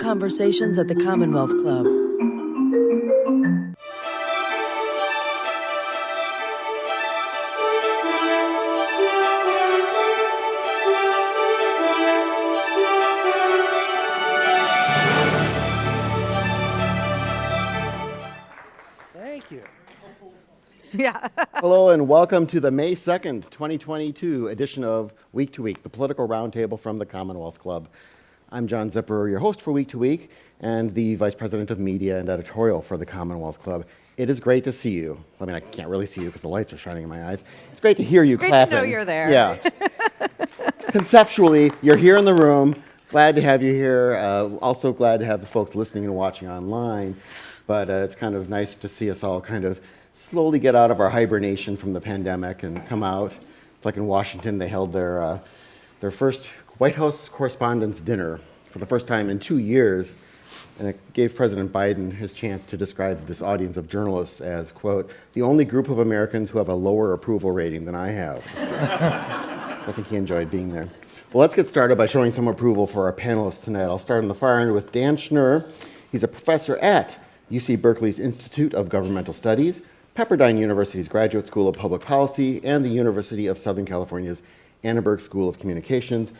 Conversations at the Commonwealth Club. Thank you. Yeah. Hello and welcome to the May 2nd, 2022 edition of Week to Week, the political roundtable from the Commonwealth Club. I'm John Zipper, your host for Week to Week and the Vice President of Media and Editorial for the Commonwealth Club. It is great to see you. I mean, I can't really see you because the lights are shining in my eyes. It's great to hear you Great clapping. to know you're there. Yeah. Conceptually, you're here in the room. Glad to have you here. Also glad to have the folks listening and watching online. But it's kind of nice to see us all kind of slowly get out of our hibernation from the pandemic and come out. It's like in Washington, they held their first White House Correspondents' Dinner for the first time in 2 years, and it gave President Biden his chance to describe this audience of journalists as, quote, the only group of Americans who have a lower approval rating than I have. I think he enjoyed being there. Well, let's get started by showing some approval for our panelists tonight. I'll start on the far end with Dan Schnur. He's a professor at UC Berkeley's Institute of Governmental Studies, Pepperdine University's Graduate School of Public Policy, and the University of Southern California's Annenberg School of Communications.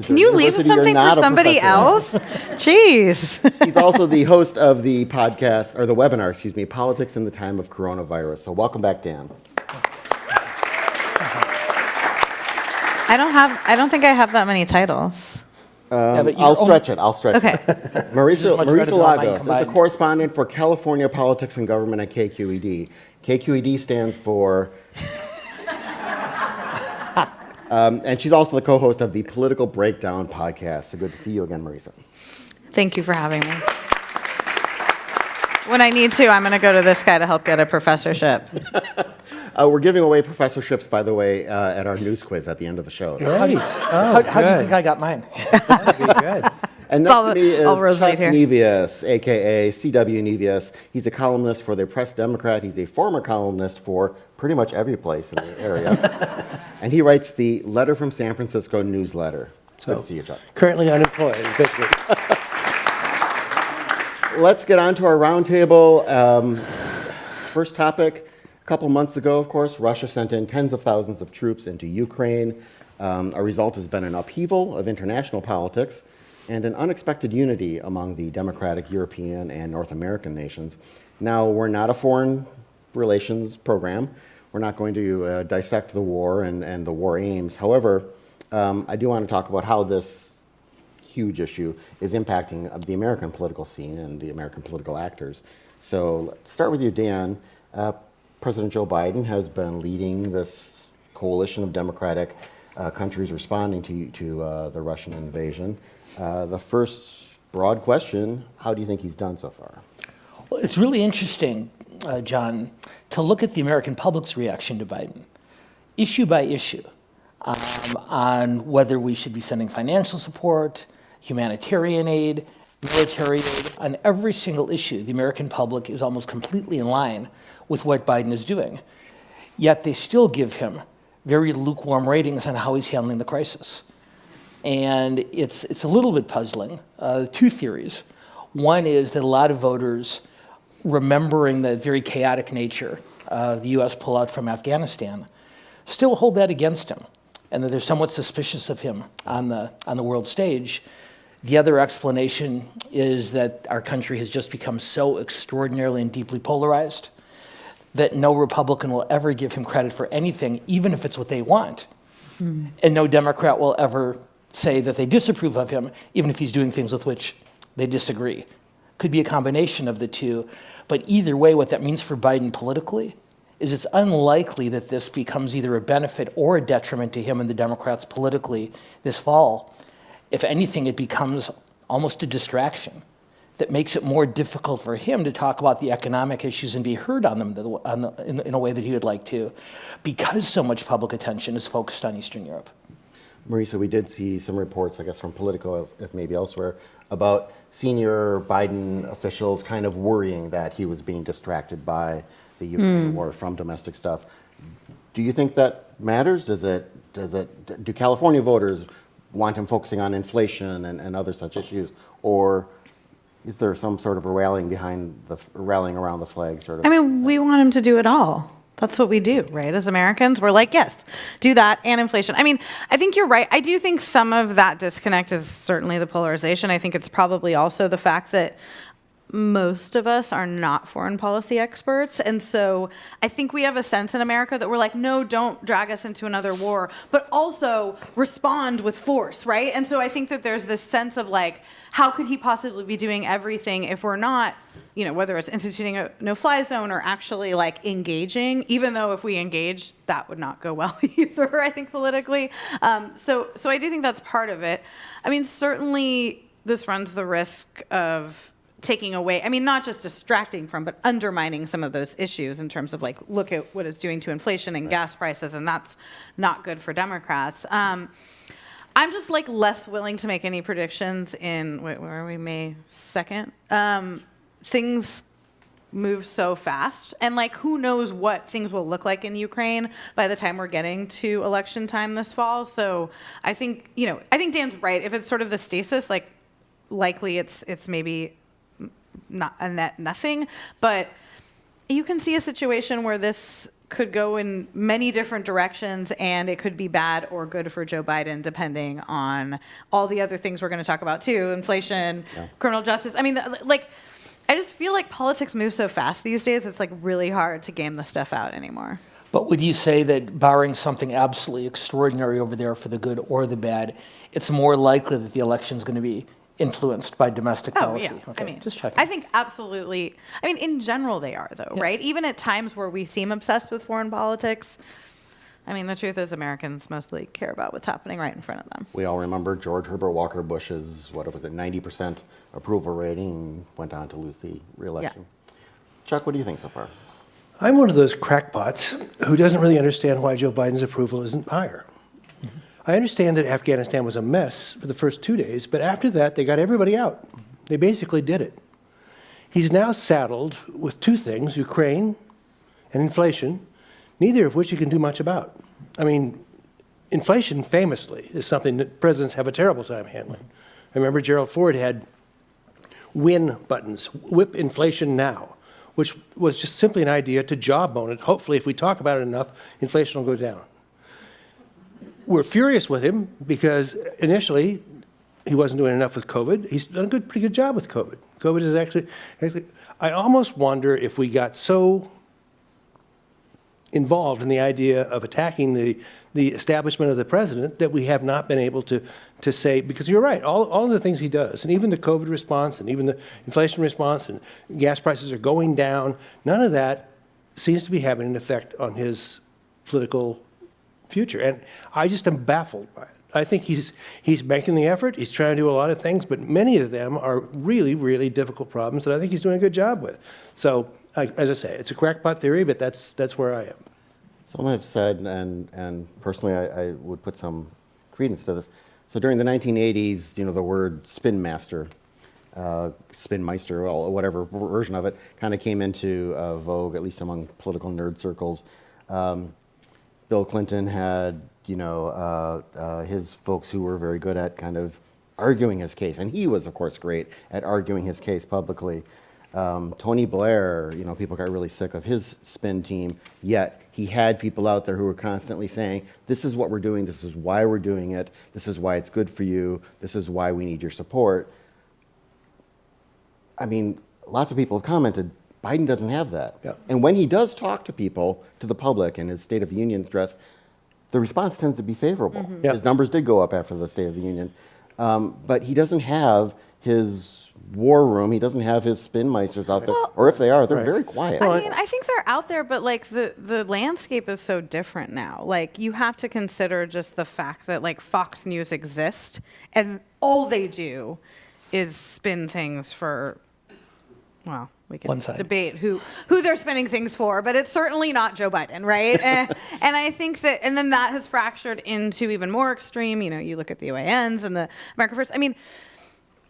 Can you leave something for somebody else? Jeez. He's also the host of the podcast, or the webinar, excuse me, Politics in the Time of Coronavirus. So welcome back, Dan. I don't think I have that many titles. I'll stretch it. Okay. Marisa Lagos is the correspondent for California Politics and Government at KQED. KQED stands for... and she's also the co-host of the Political Breakdown podcast. So good to see you again, Marisa. Thank you for having me. When I need to, I'm going to go to this guy to help get a professorship. We're giving away professorships, by the way, at our news quiz at the end of the show. How do you think I got mine? Good. And next to me is rosate Chuck here. Nevius, a.k.a. C.W. Nevius. He's a columnist for the Press Democrat. He's a former columnist for pretty much every place in the area. And he writes the Letter from San Francisco newsletter. Good to see you, Chuck. Currently unemployed, basically. Let's get on to our roundtable. First topic, a couple months ago, of course, Russia sent in tens of thousands of troops into Ukraine. A result has been an upheaval of international politics and an unexpected unity among the democratic European and North American nations. Now, we're not a foreign relations program. We're not going to dissect the war and the war aims. However, I do want to talk about how this huge issue is impacting the American political scene and the American political actors. So let's start with you, Dan. President Joe Biden has been leading this coalition of democratic countries responding to the Russian invasion. The first broad question, how do you think he's done so far? Well, it's really interesting, John, to look at the American public's reaction to Biden, issue by issue, on whether we should be sending financial support, humanitarian aid, military aid. On every single issue, the American public is almost completely in line with what Biden is doing. Yet they still give him very lukewarm ratings on how he's handling the crisis. And it's a little bit puzzling. Two theories. One is that a lot of voters, remembering the very chaotic nature of the U.S. pullout from Afghanistan, still hold that against him, and that they're somewhat suspicious of him on the world stage. The other explanation is that our country has just become so extraordinarily and deeply polarized that no Republican will ever give him credit for anything, even if it's what they want. And no Democrat will ever say that they disapprove of him, even if he's doing things with which they disagree. Could be a combination of the two. But either way, what that means for Biden politically is it's unlikely that this becomes either a benefit or a detriment to him and the Democrats politically this fall. If anything, it becomes almost a distraction that makes it more difficult for him to talk about the economic issues and be heard on them in a way that he would like to, because so much public attention is focused on Eastern Europe. Marisa, we did see some reports, I guess, from Politico, if maybe elsewhere, about senior Biden officials kind of worrying that he was being distracted by the Ukraine war from domestic stuff. Do you think that matters? Do California voters want him focusing on inflation and other such issues? or is there some sort of a rallying around the flag sort of? I mean, we want him to do it all. That's what we do, right? As Americans, we're like, yes, do that and inflation. I mean, I think you're right. I do think some of that disconnect is certainly the polarization. I think it's probably also the fact that most of us are not foreign policy experts. And so I think we have a sense in America that we're like, no, don't drag us into another war, but also respond with force, right? And so I think that there's this sense of like, how could he possibly be doing everything if we're not, whether it's instituting a no-fly zone or actually like engaging, even though if we engage, that would not go well either, I think, politically. So I do think that's part of it. I mean, certainly this runs the risk of taking away, not just distracting from, but undermining some of those issues in terms of like, look at what it's doing to inflation and gas prices, and that's not good for Democrats. I'm just like less willing to make any predictions in, where are we, May 2nd? Things move so fast, and like who knows what things will look like in Ukraine by the time we're getting to election time this fall. So I think, I think Dan's right. If it's sort of the stasis, like likely it's maybe not a net nothing, but you can see a situation where this could go in many different directions, and it could be bad or good for Joe Biden, depending on all the other things we're going to talk about too, inflation, criminal justice. I mean, like, I just feel like politics moves so fast these days, it's like really hard to game the stuff out anymore. But would you say that barring something absolutely extraordinary over there for the good or the bad, it's more likely that the election is going to be influenced by domestic policy? Yeah. Okay, just checking. I think absolutely. In general they are, though, right? Even at times where we seem obsessed with foreign politics, the truth is Americans mostly care about what's happening right in front of them. We all remember George Herbert Walker Bush's, 90% approval rating, went on to lose the re-election. Yeah. Chuck, what do you think so far? I'm one of those crackpots who doesn't really understand why Joe Biden's approval isn't higher. I understand that Afghanistan was a mess for the first 2 days, but after that, they got everybody out. They basically did it. He's now saddled with two things, Ukraine and inflation, neither of which he can do much about. Inflation famously is something that presidents have a terrible time handling. I remember Gerald Ford had win buttons, whip inflation now, which was just simply an idea to jawbone it. Hopefully, if we talk about it enough, inflation will go down. We're furious with him because initially he wasn't doing enough with COVID. He's done a pretty good job with COVID. COVID is actually, I almost wonder if we got so involved in the idea of attacking the establishment of the president that we have not been able to say, because you're right, all of the things he does, and even the COVID response and even the inflation response and gas prices are going down, none of that seems to be having an effect on his political future. And I just am baffled by it. I think he's making the effort. He's trying to do a lot of things, but many of them are really, really difficult problems that I think he's doing a good job with. So, as I say, it's a crackpot theory, but that's where I am. Some have said, and personally I would put some credence to this. So during the 1980s, the word spin master, spinmeister, or whatever version of it, kind of came into vogue, at least among political nerd circles. Bill Clinton had, his folks who were very good at kind of arguing his case, and he was, of course, great at arguing his case publicly. Tony Blair, people got really sick of his spin team, yet he had people out there who were constantly saying, this is what we're doing, this is why we're doing it, this is why it's good for you, this is why we need your support. Lots of people have commented, Biden doesn't have that. Yeah. And when he does talk to people, to the public in his State of the Union address, the response tends to be favorable. Mm-hmm. His numbers did go up after the State of the Union. But he doesn't have his war room. He doesn't have his spinmeisters out there. Or if they are, they're very quiet. I think they're out there, but like the landscape is so different now. Like you have to consider just the fact that like Fox News exists and all they do is spin things for, well, we can debate who they're spinning things for, but it's certainly not Joe Biden, right? and I think that, and then that has fractured into even more extreme. You look at the OANs and the America First.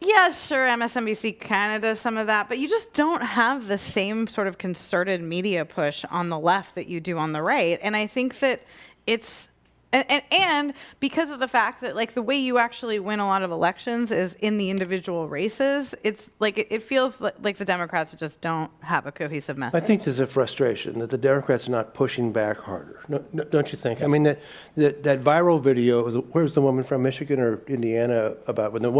Yeah, sure, MSNBC kind of does some of that, but you just don't have the same sort of concerted media push on the left that you do on the right. And I think that it's And because of the fact that like the way you actually win a lot of elections is in the individual races, it's like it feels like the Democrats just don't have a cohesive I message. think there's a frustration that the Democrats are not pushing back harder. Don't you think? I mean, that viral video, where's the woman from Michigan or Indiana, about when the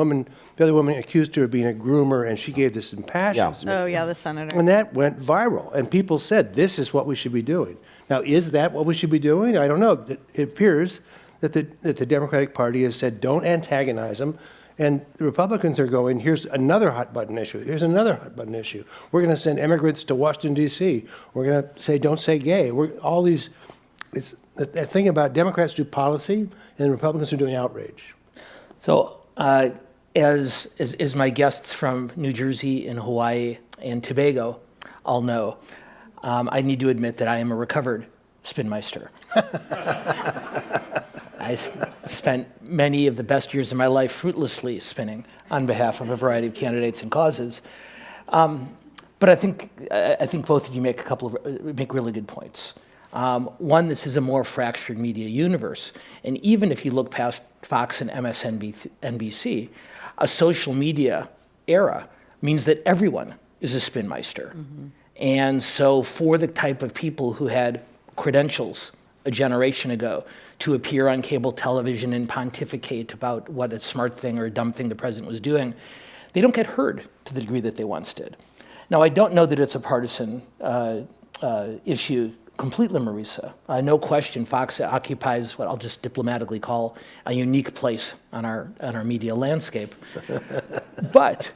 other woman accused her of being a groomer, and she gave this impassioned speech. Oh yeah, the senator. And that went viral, and people said, this is what we should be doing. Now, is that what we should be doing? I don't know. It appears that the Democratic Party has said, don't antagonize them, and the Republicans are going, here's another hot-button issue. Here's another hot-button issue. We're going to send immigrants to Washington, D.C. We're going to say, don't say gay. All these, it's the thing about Democrats do policy, and Republicans are doing outrage. So as my guests from New Jersey and Hawaii and Tobago all know, I need to admit that I am a recovered spinmeister. I spent many of the best years of my life fruitlessly spinning on behalf of a variety of candidates and causes. But I think both of you make really good points. One, this is a more fractured media universe, and even if you look past Fox and MSNBC, a social media era means that everyone is a spinmeister. Mm-hmm. And so for the type of people who had credentials a generation ago to appear on cable television and pontificate about what a smart thing or a dumb thing the president was doing, they don't get heard to the degree that they once did. Now, I don't know that it's a partisan issue completely, Marisa. No question, Fox occupies what I'll just diplomatically call a unique place on our media landscape. But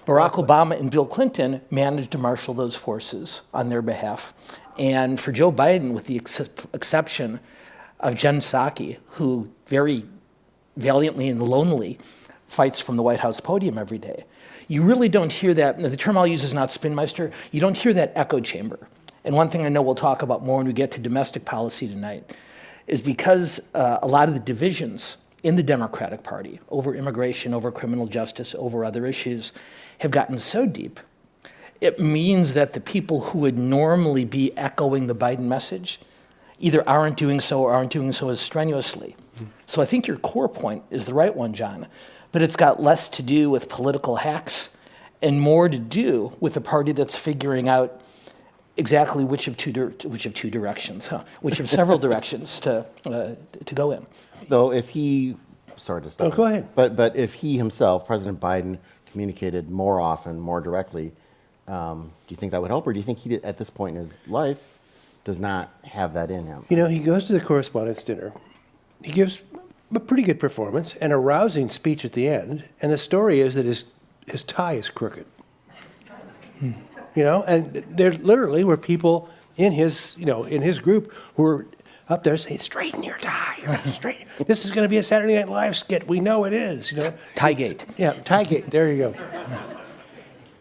Barack Obama and Bill Clinton managed to marshal those forces on their behalf. And for Joe Biden, with the exception of Jen Psaki, who very valiantly and lonely fights from the White House podium every day, you really don't hear that. The term I'll use is not spinmeister. You don't hear that echo chamber. And one thing I know we'll talk about more when we get to domestic policy tonight is because a lot of the divisions in the Democratic Party over immigration, over criminal justice, over other issues have gotten so deep, it means that the people who would normally be echoing the Biden message either aren't doing so or aren't doing so as strenuously. So I think your core point is the right one, John, but it's got less to do with political hacks and more to do with the party that's figuring out exactly which of several directions to go in. Though if he, sorry to stop. Oh, go ahead. But if he himself, President Biden, communicated more often, more directly, do you think that would help, or do you think he, at this point in his life, does not have that in him? You know, he goes to the correspondents' dinner. He gives a pretty good performance and a rousing speech at the end, and the story is that his tie is crooked. You know, and there literally were people in his group who were up there saying, "Straighten your tie, straighten. This is going to be a Saturday Night Live skit. We know it is." You know, Tie-gate. Yeah, Tie-gate. There you go.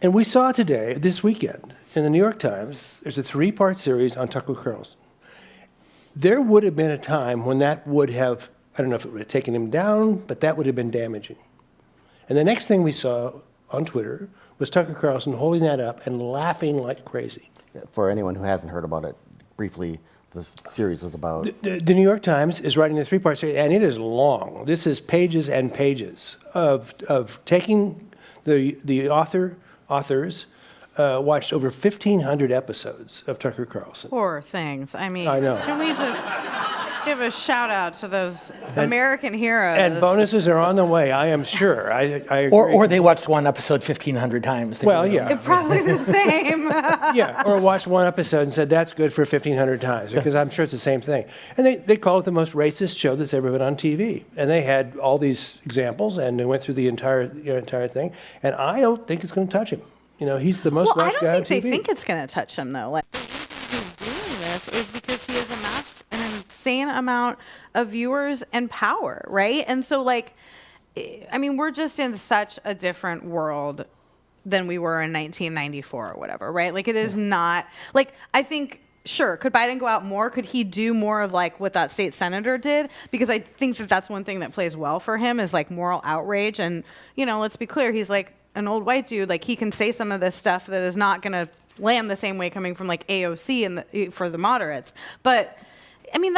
And we saw today, this weekend, in the New York Times, there's a 3-part series on Tucker Carlson. There would have been a time when that would have, I don't know if it would have taken him down, but that would have been damaging. And the next thing we saw on Twitter was Tucker Carlson holding that up and laughing like crazy. For anyone who hasn't heard about it, briefly, this series was about... The New York Times is writing a 3-part series, and it is long. This is pages and pages of taking the authors watched over 1,500 episodes of Tucker Carlson. Poor things. I mean, I know. Can we just give a shout out to those American heroes? And bonuses are on the way, I am sure. I agree. Or they watched one episode 1,500 times. They Well, really yeah. Probably the same. Yeah, or watched one episode and said, that's good for 1,500 times, because I'm sure it's the same thing. And they call it the most racist show that's ever been on TV. And they had all these examples, and they went through the entire thing. And I don't think it's going to touch him. You know, he's the most Well, I watched guy on don't TV. think they think it's going to touch him, though. Like, the reason he's doing this is because he has amassed an insane amount of viewers and power, right? And so, like, I mean, we're just in such a different world than we were in 1994 or whatever, right? Like, it is not, like, I think, sure, could Biden go out more? Could he do more of, like, what that state senator did? Because I think that that's one thing that plays well for him is, like, moral outrage. And, you know, let's be clear, he's, like, an old white dude. Like, he can say some of this stuff that is not going to land the same way coming from, like, AOC and for the moderates. But, I mean,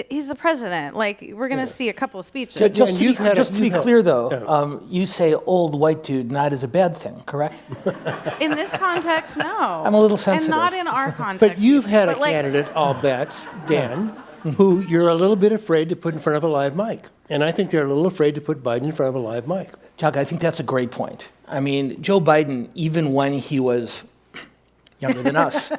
he's the president. Like, we're going to see a couple of speeches. Just and to you've had a- just to be you've had- clear, though, you say old white dude not as a bad thing, correct? In this context, no. I'm a little sensitive. And not in our context. But you've had a But, like, candidate, I'll bet, Dan, who you're a little bit afraid to put in front of a live mic. And I think they're a little afraid to put Biden in front of a live mic. Chuck, I think that's a great point. I mean, Joe Biden, even when he was younger than us,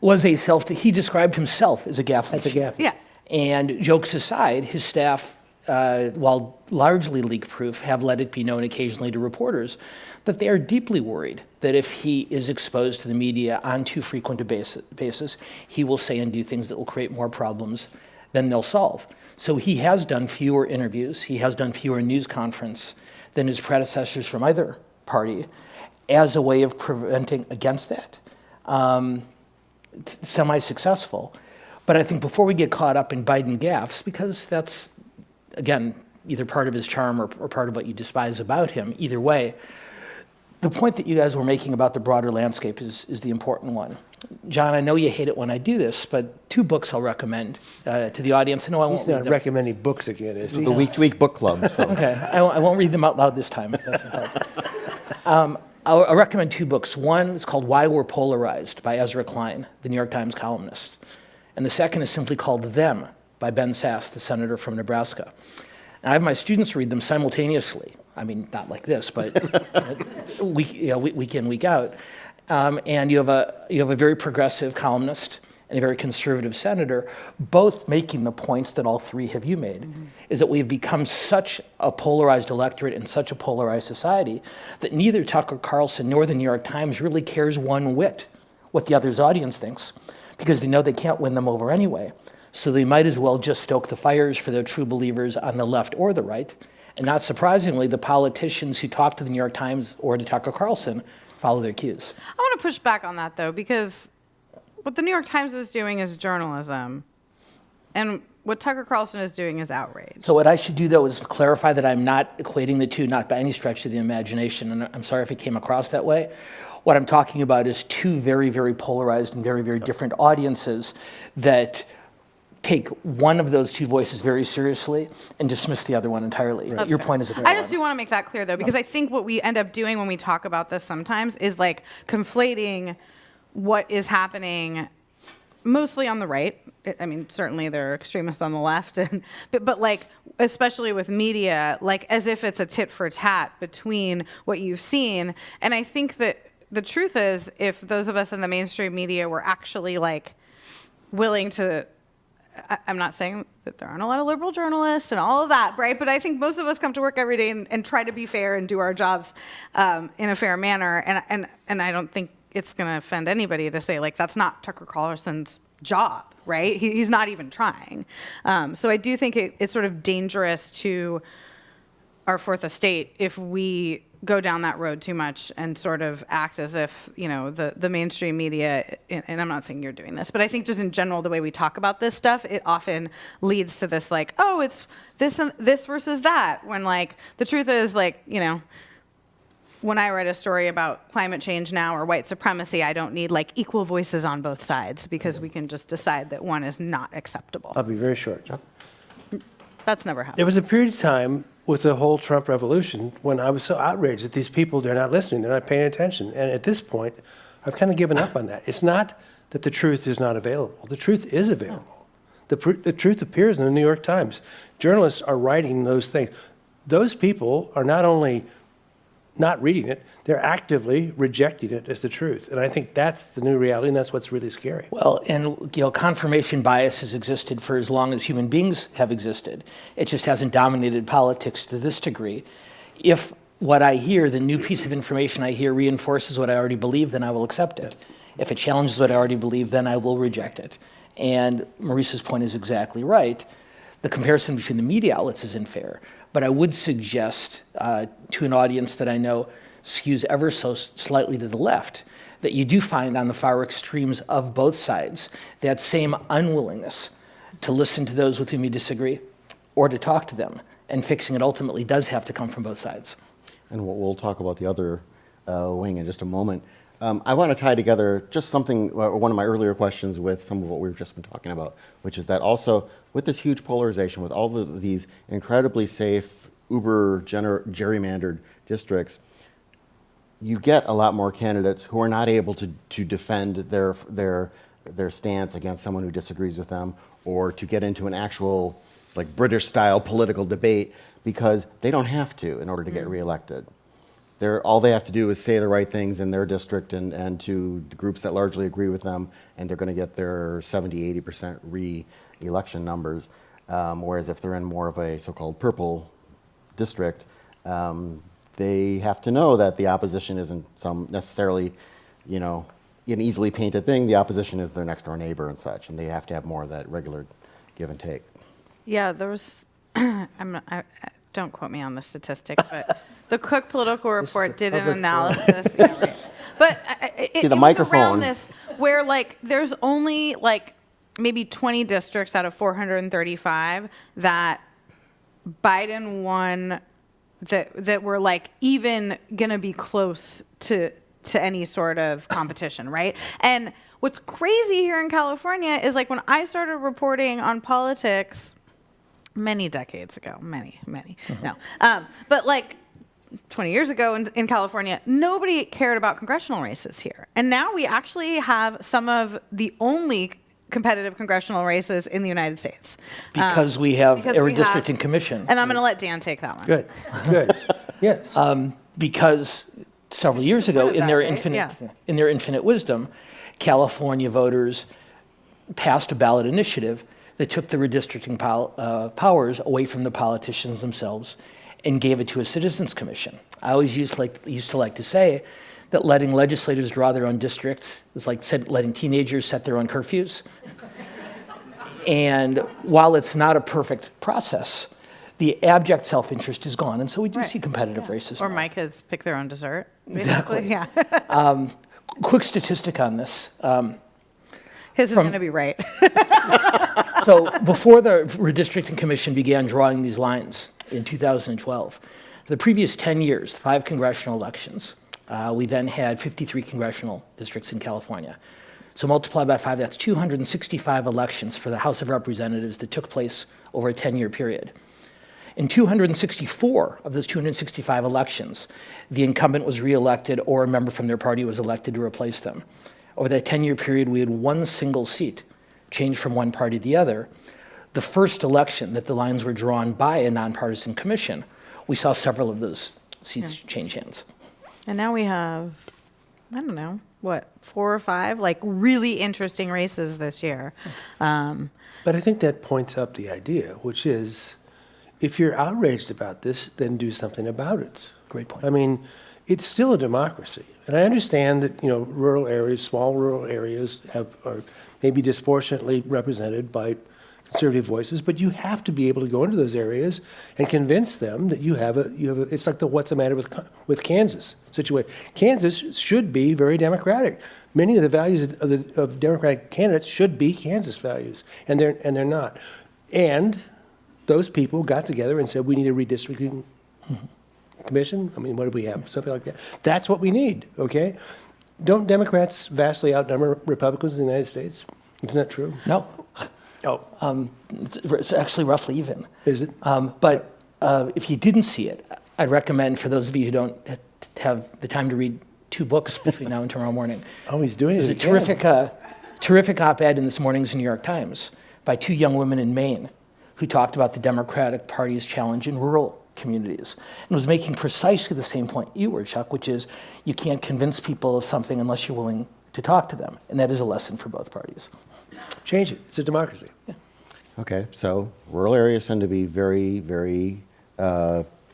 was he described himself as a gaffe That's a machine. gap. Yeah. And jokes aside, his staff, while largely leak-proof, have let it be known occasionally to reporters that they are deeply worried that if he is exposed to the media on too frequent a basis, he will say and do things that will create more problems than they'll solve. So he has done fewer interviews, he has done fewer news conferences than his predecessors from either party as a way of preventing against that. Semi-successful. But I think before we get caught up in Biden gaffes, because that's, again, either part of his charm or part of what you despise about him, either way, the point that you guys were making about the broader landscape is the important one. John, I know you hate it when I do this, but 2 books I'll recommend to the audience. I know I won't He's read not them. recommending books again, is he? The Week to Week Book Club. So. Okay, I won't read them out loud this time. If that's help. I'll recommend 2 books. One is called Why We're Polarized by Ezra Klein, the New York Times columnist. And the second is simply called Them by Ben Sasse, the senator from Nebraska. And I have my students read them simultaneously. I mean, not like this, but week in, week out. And you have a very progressive columnist and a very conservative senator, both making the points that all 3 have you made, is that we've become such a polarized electorate and such a polarized society that neither Tucker Carlson nor the New York Times really cares one whit what the other's audience thinks, because they know they can't win them over anyway. So they might as well just stoke the fires for their true believers on the left or the right. And not surprisingly, the politicians who talk to the New York Times or to Tucker Carlson follow their cues. I want to push back on that, though, because what the New York Times is doing is journalism, and what Tucker Carlson is doing is outrage. So what I should do, though, is clarify that I'm not equating the two, not by any stretch of the imagination, and I'm sorry if it came across that way. What I'm talking about is 2 very, very polarized and very, very different audiences that take one of those 2 voices very seriously and dismiss the other one entirely. That's Your fair. point is a fair I just one. do want to make that clear, though, because I think what we end up doing when we talk about this sometimes is like conflating what is happening mostly on the right. I mean, certainly there are extremists on the left, but like, especially with media, like as if it's a tit for tat between what you've seen. And I think that the truth is, if those of us in the mainstream media were actually like willing to, I'm not saying that there aren't a lot of liberal journalists and all of that, right? But I think most of us come to work every day and try to be fair and do our jobs in a fair manner. And I don't think it's going to offend anybody to say, like, that's not Tucker Carlson's job, right? He's not even trying. So I do think it's sort of dangerous to our fourth estate if we go down that road too much and sort of act as if, you know, the mainstream media, and I'm not saying you're doing this, but I think just in general, the way we talk about this stuff, it often leads to this like, oh, it's this and this versus that, when like the truth is, like, you know, when I write a story about climate change now or white supremacy, I don't need like equal voices on both sides, because we can just decide that one is not acceptable. I'll be very short. That's never happened. There was a period of time with the whole Trump revolution when I was so outraged that these people, they're not listening, they're not paying attention. And at this point, I've kind of given up on that. It's not that the truth is not available. The truth is available. The truth appears in the New York Times. Journalists are writing those things. Those people are not only not reading it, they're actively rejecting it as the truth. And I think that's the new reality, and that's what's really scary. Well, and you know, confirmation bias has existed for as long as human beings have existed. It just hasn't dominated politics to this degree. If what I hear, the new piece of information I hear, reinforces what I already believe, then I will accept it. If it challenges what I already believe, then I will reject it. And Maurice's point is exactly right. The comparison between the media outlets isn't fair. But I would suggest to an audience that I know skews ever so slightly to the left, that you do find on the far extremes of both sides that same unwillingness to listen to those with whom you disagree or to talk to them. And fixing it ultimately does have to come from both sides. And we'll talk about the other wing in just a moment. I want to tie together just something, one of my earlier questions with some of what we've just been talking about, which is that also with this huge polarization, with all of these incredibly safe, gerrymandered districts, you get a lot more candidates who are not able to defend their stance against someone who disagrees with them, or to get into an actual like British-style political debate, because they don't have to in order to get reelected. All they have to do is say the right things in their district and to the groups that largely agree with them, and they're going to get their 70, 80% re-election numbers. Whereas if they're in more of a so-called purple district, they have to know that the opposition isn't some necessarily, an easily painted thing. The opposition is their next door neighbor and such, and they have to have more of that regular give and take. Yeah, there was, don't quote me on the statistic, but the Cook Political Report did an analysis. Yeah, right. But it the was microphone. around this where there's only maybe 20 districts out of 435 that Biden won that were even gonna be close to any sort of competition, right? And what's crazy here in California is when I started reporting on politics many decades ago, many, no, but 20 years ago in California, nobody cared about congressional races here. And now we actually have some of the only competitive congressional races in the United States. Because we have because every we have- district in commission. And I'm going to let Dan take that one. Good. Yes. Because several years ago, supported in that, their right? in their infinite wisdom, California voters passed a ballot initiative that took the redistricting powers away from the politicians themselves and gave it to a citizens commission. I always used to like to say that letting legislators draw their own districts is like letting teenagers set their own curfews. And while it's not a perfect process, the abject self-interest is gone, and so we do see competitive races. Or now. Micah's pick their own dessert. Exactly. Basically. Yeah. Quick statistic on this. His is going to be right. So before the redistricting commission began drawing these lines in 2012, for the previous 10 years, 5 congressional elections, we then had 53 congressional districts in California. So multiply by 5, that's 265 elections for the House of Representatives that took place over a 10-year period. In 264 of those 265 elections, the incumbent was reelected or a member from their party was elected to replace them. Over that 10-year period, we had one single seat change from one party to the other. The first election that the lines were drawn by a nonpartisan commission, we saw several of those seats change hands. And now we have, I don't know, 4 or 5 really interesting races this year. But I think that points up the idea, which is, if you're outraged about this, then do something about it. Great point. I mean, it's still a democracy. And I understand that, rural areas, small rural areas are maybe disproportionately represented by conservative voices, but you have to be able to go into those areas and convince them that you have it's like the what's the matter with Kansas situation. Kansas should be very democratic. Many of the values of Democratic candidates should be Kansas values, and they're not. And those people got together and said, we need a redistricting commission. I mean, what do we have? Something like that. That's what we need, okay? Don't Democrats vastly outnumber Republicans in the United States? Isn't that true? No. Oh, It's actually roughly even. is it? But if you didn't see it, I'd recommend for those of you who don't have the time to read 2 books between now and tomorrow morning. Oh, he's doing There's it a again. terrific op-ed in this morning's New York Times by 2 young women in Maine who talked about the Democratic Party's challenge in rural communities and was making precisely the same point you were, Chuck, which is you can't convince people of something unless you're willing to talk to them. And that is a lesson for both parties. Change it. It's a democracy. Yeah. Okay, so rural areas tend to be very, very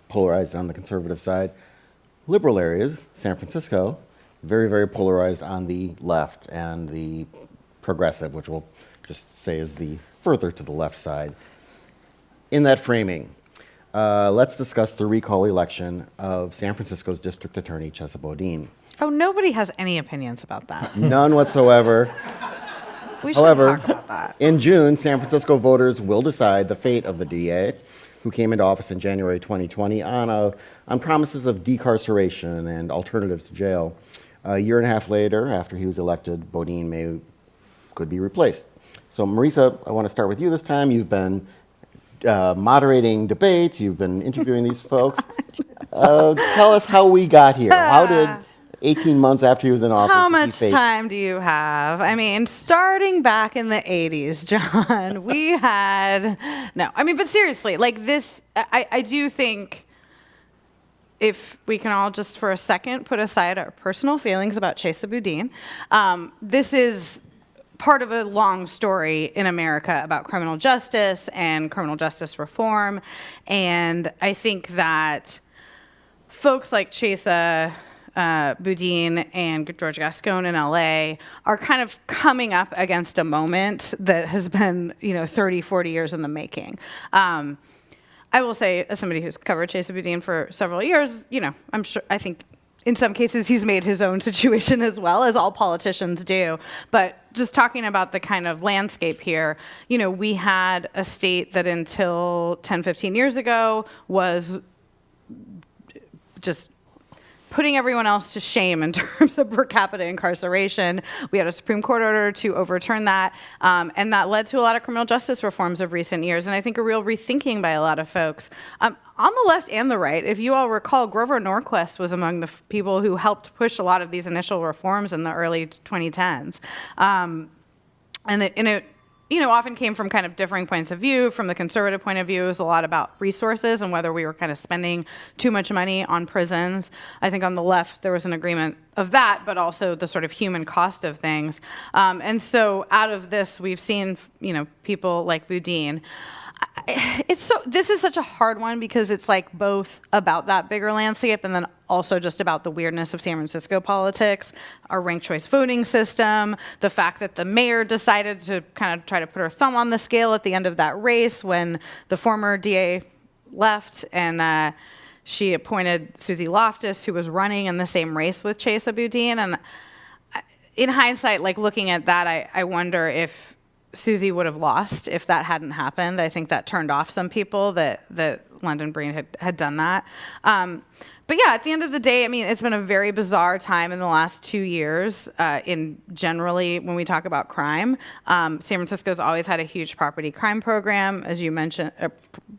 polarized on the conservative side. Liberal areas, San Francisco, very, very polarized on the left, and the progressive, which we'll just say is the further to the left side. In that framing, let's discuss the recall election of San Francisco's District Attorney, Chesa Boudin. Oh, nobody has any opinions about that. None whatsoever. We should However, talk about that. in June, San Francisco voters will decide the fate of the DA, who came into office in January 2020 on promises of decarceration and alternatives to jail. A year and a half later, after he was elected, Bodine could be replaced. So Marisa, I want to start with you this time. You've been moderating debates. You've been interviewing these folks. Tell us how we got here. How did 18 months after he was in office? How did he much face- time do you have? I mean, starting back in the 80s, John, we had, no, I mean, but seriously, like this, I do think if we can all just for a second put aside our personal feelings about Chesa Boudin, this is part of a long story in America about criminal justice and criminal justice reform. And I think that folks like Chesa Boudin and George Gascon in LA are kind of coming up against a moment that has been, 30, 40 years in the making. I will say, as somebody who's covered Chesa Boudin for several years, I think in some cases he's made his own situation as well, as all politicians do. But just talking about the kind of landscape here, we had a state that until 10, 15 years ago was just putting everyone else to shame in terms of per capita incarceration. We had a Supreme Court order to overturn that, and that led to a lot of criminal justice reforms of recent years, and I think a real rethinking by a lot of folks. On the left and the right, if you all recall, Grover Norquist was among the people who helped push a lot of these initial reforms in the early 2010s. And it often came from kind of differing points of view. From the conservative point of view, it was a lot about resources and whether we were kind of spending too much money on prisons. I think on the left, there was an agreement of that, but also the sort of human cost of things. And so out of this, we've seen, people like Boudin. This is such a hard one because it's like both about that bigger landscape and then also just about the weirdness of San Francisco politics, our ranked choice voting system, the fact that the mayor decided to kind of try to put her thumb on the scale at the end of that race when the former DA left and she appointed Susie Loftus, who was running in the same race with Chesa Boudin. And in hindsight, like looking at that, I wonder if Susie would have lost if that hadn't happened. I think that turned off some people that London Breed had done that. But yeah, at the end of the day, I mean, it's been a very bizarre time in the last 2 years in generally when we talk about crime. San Francisco's always had a huge property crime program, as you mentioned, a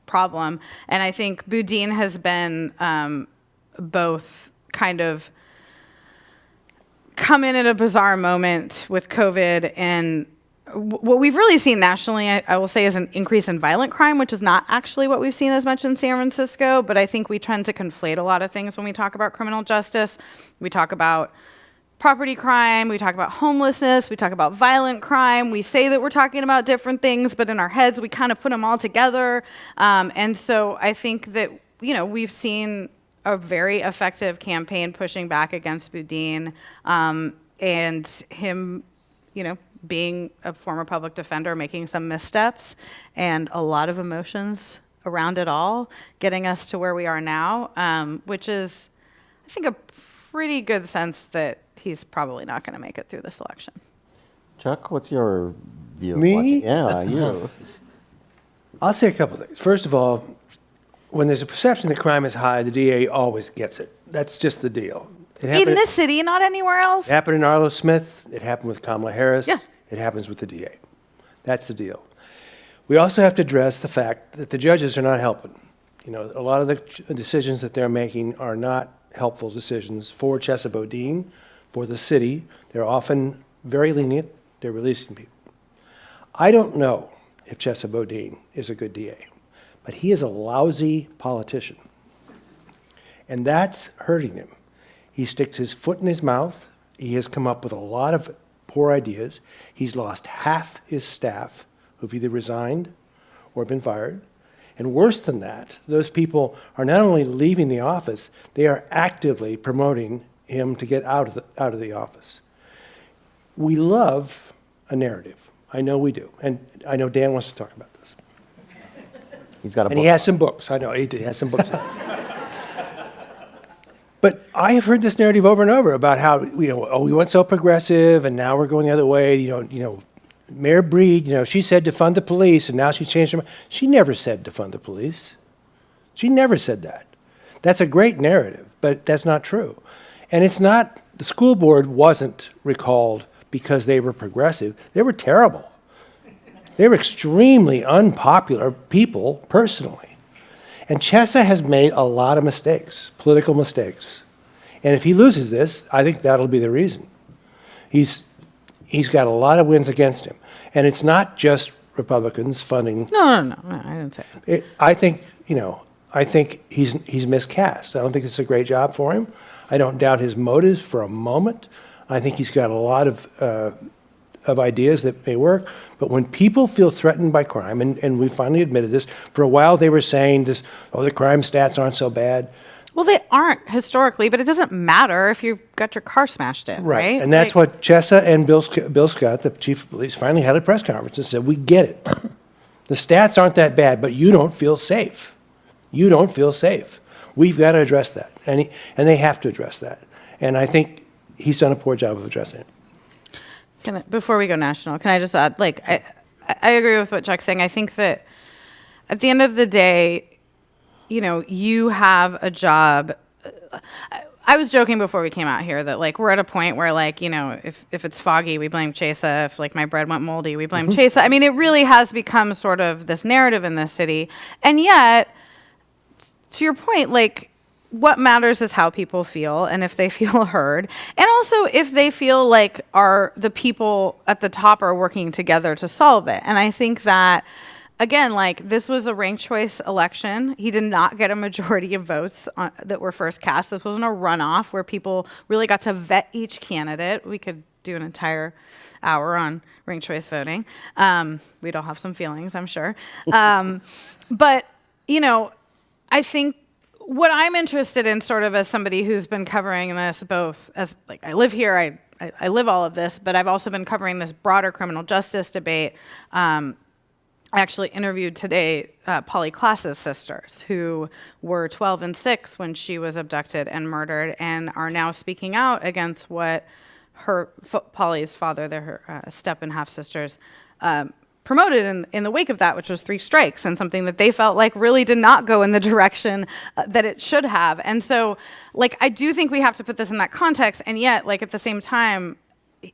problem. And I think Boudin has been both kind of come in at a bizarre moment with COVID, and what we've really seen nationally, I will say, is an increase in violent crime, which is not actually what we've seen as much in San Francisco, but I think we tend to conflate a lot of things when we talk about criminal justice. We talk about property crime, we talk about homelessness, we talk about violent crime. We say that we're talking about different things, but in our heads, we kind of put them all together. And so I think that, we've seen a very effective campaign pushing back against Boudin, and him, being a former public defender, making some missteps, and a lot of emotions around it all, getting us to where we are now, which is, I think, a pretty good sense that he's probably not going to make it through this election. Chuck, what's your view? Me? Yeah, you. I'll say a couple things. First of all, when there's a perception that crime is high, the DA always gets it. That's just the deal. It happened, In this city, not anywhere else? it happened in Arlo Smith. It happened with Kamala Harris. Yeah. It happens with the DA. That's the deal. We also have to address the fact that the judges are not helping. A lot of the decisions that they're making are not helpful decisions for Chesa Boudin, for the city. They're often very lenient. They're releasing people. I don't know if Chesa Boudin is a good DA, but he is a lousy politician. And that's hurting him. He sticks his foot in his mouth. He has come up with a lot of poor ideas. He's lost half his staff who've either resigned or been fired. And worse than that, those people are not only leaving the office, they are actively promoting him to get out of the office. We love a narrative. I know we do. And I know Dan wants to talk about this. He's got a And book. he has some books. I know, he has some books. But I have heard this narrative over and over about how, we went so progressive and now we're going the other way. Mayor Breed, she said defund the police and now she's changed her mind. She never said defund the police. She never said that. That's a great narrative, but that's not true. And it's not the school board wasn't recalled because they were progressive. They were terrible. They were extremely unpopular people personally. And Chesa has made a lot of mistakes, political mistakes. And if he loses this, I think that'll be the reason. He's got a lot of wins against him. And it's not just Republicans funding. No, I didn't say it. I think he's miscast. I don't think it's a great job for him. I don't doubt his motives for a moment. I think he's got a lot of ideas that may work. But when people feel threatened by crime, and we finally admitted this, for a while they were saying this, the crime stats aren't so bad. Well, they aren't historically, but it doesn't matter if you've got your car smashed in, right? And that's what Chesa and Bill Scott, the chief of police, finally had a press conference and said, we get it. The stats aren't that bad, but you don't feel safe. You don't feel safe. We've got to address that. And they have to address that. And I think he's done a poor job of addressing it. Before we go national, can I just add, I agree with what Chuck's saying. I think that at the end of the day, you have a job. I was joking before we came out here that we're at a point where if it's foggy, we blame Chesa. If my bread went moldy, we blame Chesa. I mean, it really has become sort of this narrative in this city. And yet, to your point, what matters is how people feel and if they feel heard. And also if they feel like the people at the top are working together to solve it. And I think that, again, this was a ranked choice election. He did not get a majority of votes that were first cast. This wasn't a runoff where people really got to vet each candidate. We could do an entire hour on ranked choice voting. We'd all have some feelings, I'm sure. But, I think what I'm interested in, sort of as somebody who's been covering this both as, I live here, I live all of this, but I've also been covering this broader criminal justice debate. I actually interviewed today Polly Klaas's sisters, who were 12 and 6 when she was abducted and murdered, and are now speaking out against what Polly's father, her step and half sisters, promoted in the wake of that, which was 3 strikes, and something that they felt really did not go in the direction that it should have. And so, I do think we have to put this in that context, and yet, at the same time,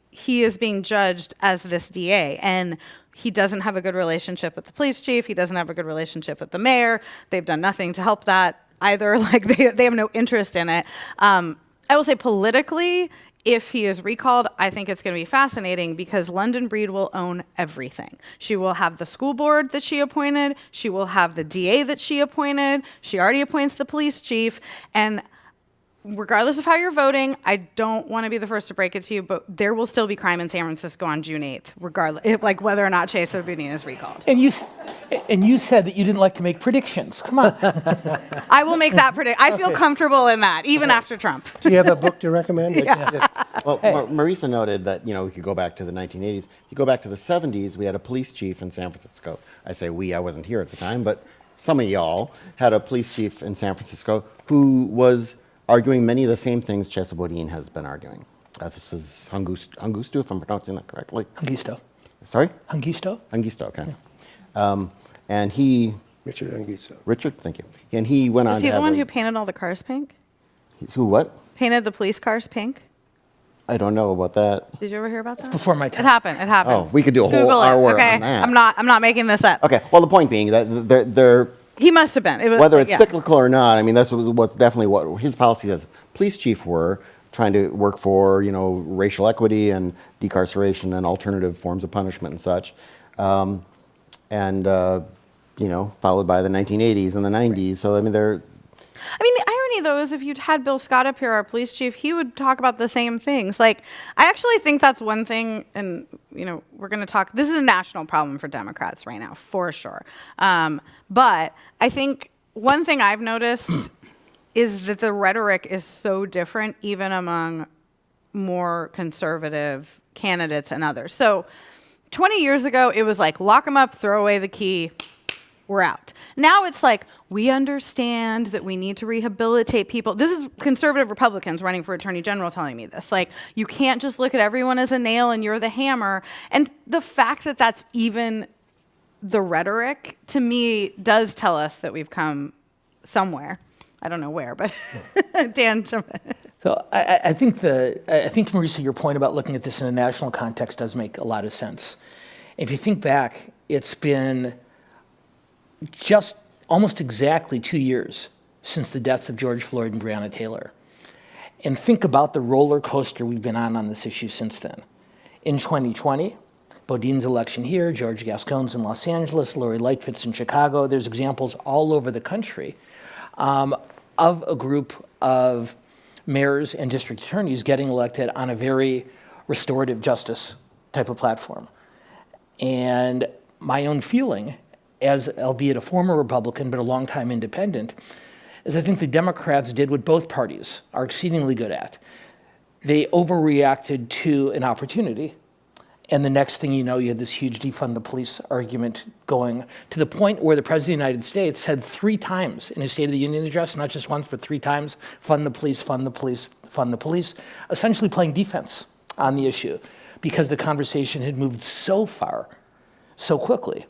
he is being judged as this DA, and he doesn't have a good relationship with the police chief. He doesn't have a good relationship with the mayor. They've done nothing to help that either. They have no interest in it. I will say politically, if he is recalled, I think it's going to be fascinating because London Breed will own everything. She will have the school board that she appointed. She will have the DA that she appointed. She already appoints the police chief. And regardless of how you're voting, I don't want to be the first to break it to you, but there will still be crime in San Francisco on June 8th, regardless, whether or not Chesa Boudin is recalled. And you said that you didn't like to make predictions. Come on. I will make that prediction. I feel comfortable in that, even after Trump. Do you have a book to recommend? Yeah. Well, Marisa noted that, we could go back to the 1980s. If you go back to the 70s, we had a police chief in San Francisco. I say we, I wasn't here at the time, but some of y'all had a police chief in San Francisco who was arguing many of the same things Chesa Boudin has been arguing. This is Hungustu, if I'm pronouncing that correctly. Hungisto. Sorry? Hungisto? Hungisto, okay. And he... Richard Hungisto. Richard, thank you. And he went on Was to he have the one who painted all the cars pink? Who, what? Painted the police cars pink? I don't know about that. Did you ever hear about that? Before my time. It happened. Oh, we could do a whole Google it, hour okay? on that. I'm not making this up. Okay, well, the point being that they're He must have been. It was, whether it's yeah. cyclical or not, I mean, that's what's definitely what his policies as police chief were, trying to work for, racial equity and decarceration and alternative forms of punishment and such. Followed by the 1980s and the 90s. So, I mean, they're... I mean, the irony, though, is if you'd had Bill Scott up here, our police chief, he would talk about the same things. I actually think that's one thing, and, we're going to talk, this is a national problem for Democrats right now, for sure. But I think one thing I've noticed is that the rhetoric is so different, even among more conservative candidates and others. So 20 years ago, it was lock them up, throw away the key, we're out. Now it's we understand that we need to rehabilitate people. This is conservative Republicans running for attorney general telling me this. You can't just look at everyone as a nail and you're the hammer. And the fact that that's even the rhetoric, to me, does tell us that we've come somewhere. I don't know where, but Dan, So I think Marisa, your point about looking at this in a national context does make a lot of sense. If you think back, it's been just almost exactly 2 years since the deaths of George Floyd and Breonna Taylor. And think about the roller coaster we've been on this issue since then. In 2020, Boudin's election here, George Gascon's in Los Angeles, Lori Lightfoot's in Chicago. There's examples all over the country of a group of mayors and district attorneys getting elected on a very restorative justice type of platform. And my own feeling, as albeit a former Republican but a longtime independent, is I think the Democrats did what both parties are exceedingly good at. They overreacted to an opportunity. And the next thing you know, you had this huge defund the police argument going to the point where the President of the United States said 3 times in his State of the Union address, not just once, but 3 times, fund the police, fund the police, fund the police, essentially playing defense on the issue because the conversation had moved so far, so quickly.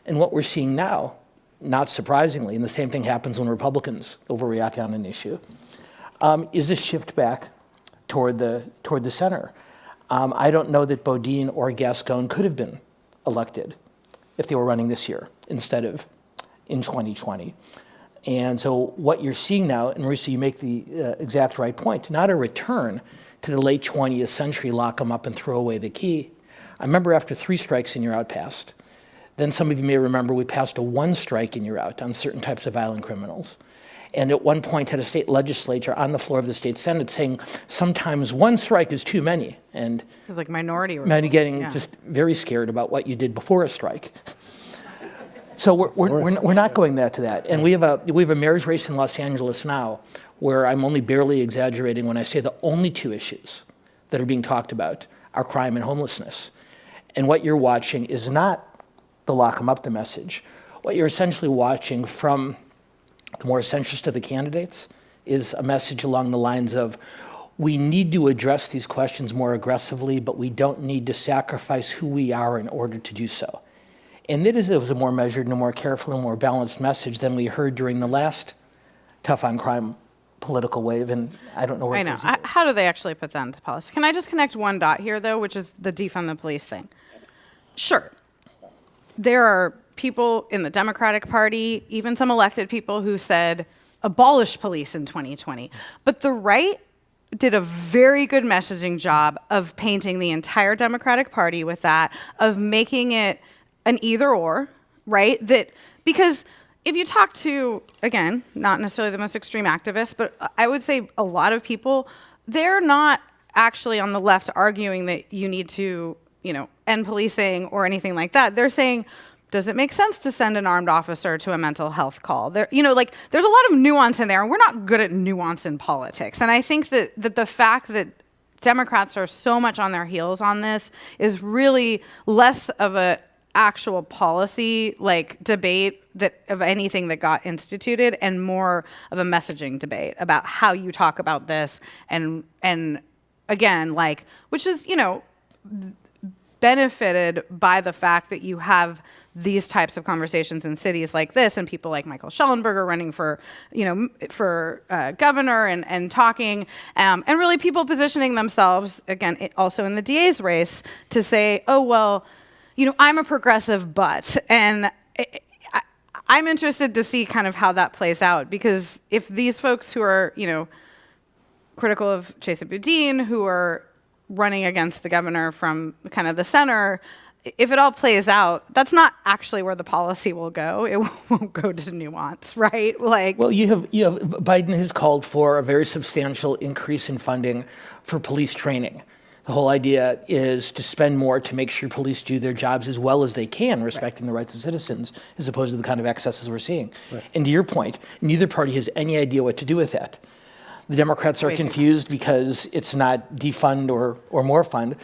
And what we're seeing now, not surprisingly, and the same thing happens when Republicans overreact on an issue, is a shift back toward the center. I don't know that Boudin or Gascon could have been elected if they were running this year instead of in 2020. And so what you're seeing now, and Marisa, you make the exact right point, not a return to the late 20th century, lock them up and throw away the key. I remember after 3 strikes and you're out passed. Then some of you may remember we passed a 1 strike and you're out on certain types of violent criminals. And at one point had a state legislature on the floor of the state Senate saying sometimes 1 strike is too many. And It was like minority report. many getting just very scared about what you did before a strike. So we're not going back to that. And we have a mayor's race in Los Angeles now where I'm only barely exaggerating when I say the only 2 issues that are being talked about are crime and homelessness. And what you're watching is not the lock 'em up the message. What you're essentially watching from the more centrist of the candidates is a message along the lines of, we need to address these questions more aggressively, but we don't need to sacrifice who we are in order to do so. And it was a more measured and a more careful and more balanced message than we heard during the last tough on crime political wave, and I don't know where I it know. goes either. How do they actually put that into policy? Can I just connect one dot here, though, which is the defund the police thing? Sure. There are people in the Democratic Party, even some elected people, who said abolish police in 2020. But the right did a very good messaging job of painting the entire Democratic Party with that, of making it an either or, right? Because if you talk to, again, not necessarily the most extreme activists, but I would say a lot of people, they're not actually on the left arguing that you need to, end policing or anything like that. They're saying, does it make sense to send an armed officer to a mental health call? There's a lot of nuance in there, and we're not good at nuance in politics. And I think that the fact that Democrats are so much on their heels on this is really less of a actual policy debate of anything that got instituted, and more of a messaging debate about how you talk about this, and again, which is benefited by the fact that you have these types of conversations in cities like this, and people like Michael Schellenberger running for governor and talking, and really people positioning themselves, again, also in the DA's race, to say, oh, well, I'm a progressive, and I'm interested to see kind of how that plays out, because if these folks who are, critical of Chesa Boudin, who are running against the governor from kind of the center, if it all plays out, that's not actually where the policy will go. It won't go to nuance, right? Well, you have Biden has called for a very substantial increase in funding for police training. The whole idea is to spend more to make sure police do their jobs as well as they can, respecting the rights of citizens, as opposed to the kind of excesses we're seeing. Right. And to your point, neither party has any idea what to do with that. The Democrats are confused because it's not defund or more fund.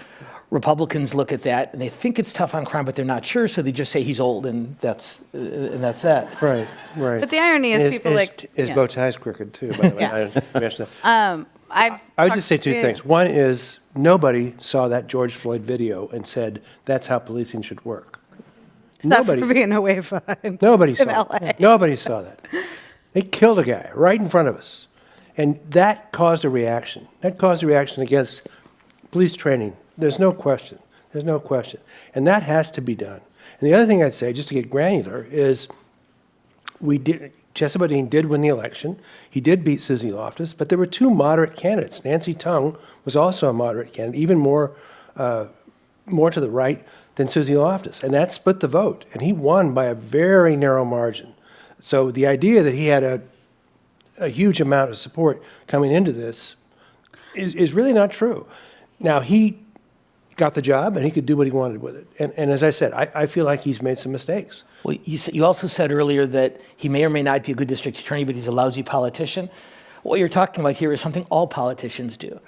Republicans look at that and they think it's tough on crime, but they're not sure, so they just say he's old, and that's that. Right. But the irony is people his bow tie's crooked too, by the way. I mentioned that. I would just say 2 things. One is nobody saw that George Floyd video and said that's how policing should work. Nobody for Villanueva. Nobody saw that. Nobody saw that. They killed a guy right in front of us. And that caused a reaction. That caused a reaction against police training. There's no question. There's no question. And that has to be done. And the other thing I'd say, just to get granular, is Chesa Boudin did win the election. He did beat Susie Loftus, but there were two moderate candidates. Nancy Tung was also a moderate candidate, even more to the right than Susie Loftus. And that split the vote. And he won by a very narrow margin. So the idea that he had a huge amount of support coming into this is really not true. Now, he got the job, and he could do what he wanted with it. And as I said, I feel like he's made some mistakes. Well, you also said earlier that he may or may not be a good district attorney, but he's a lousy politician. What you're talking about here is something all politicians do.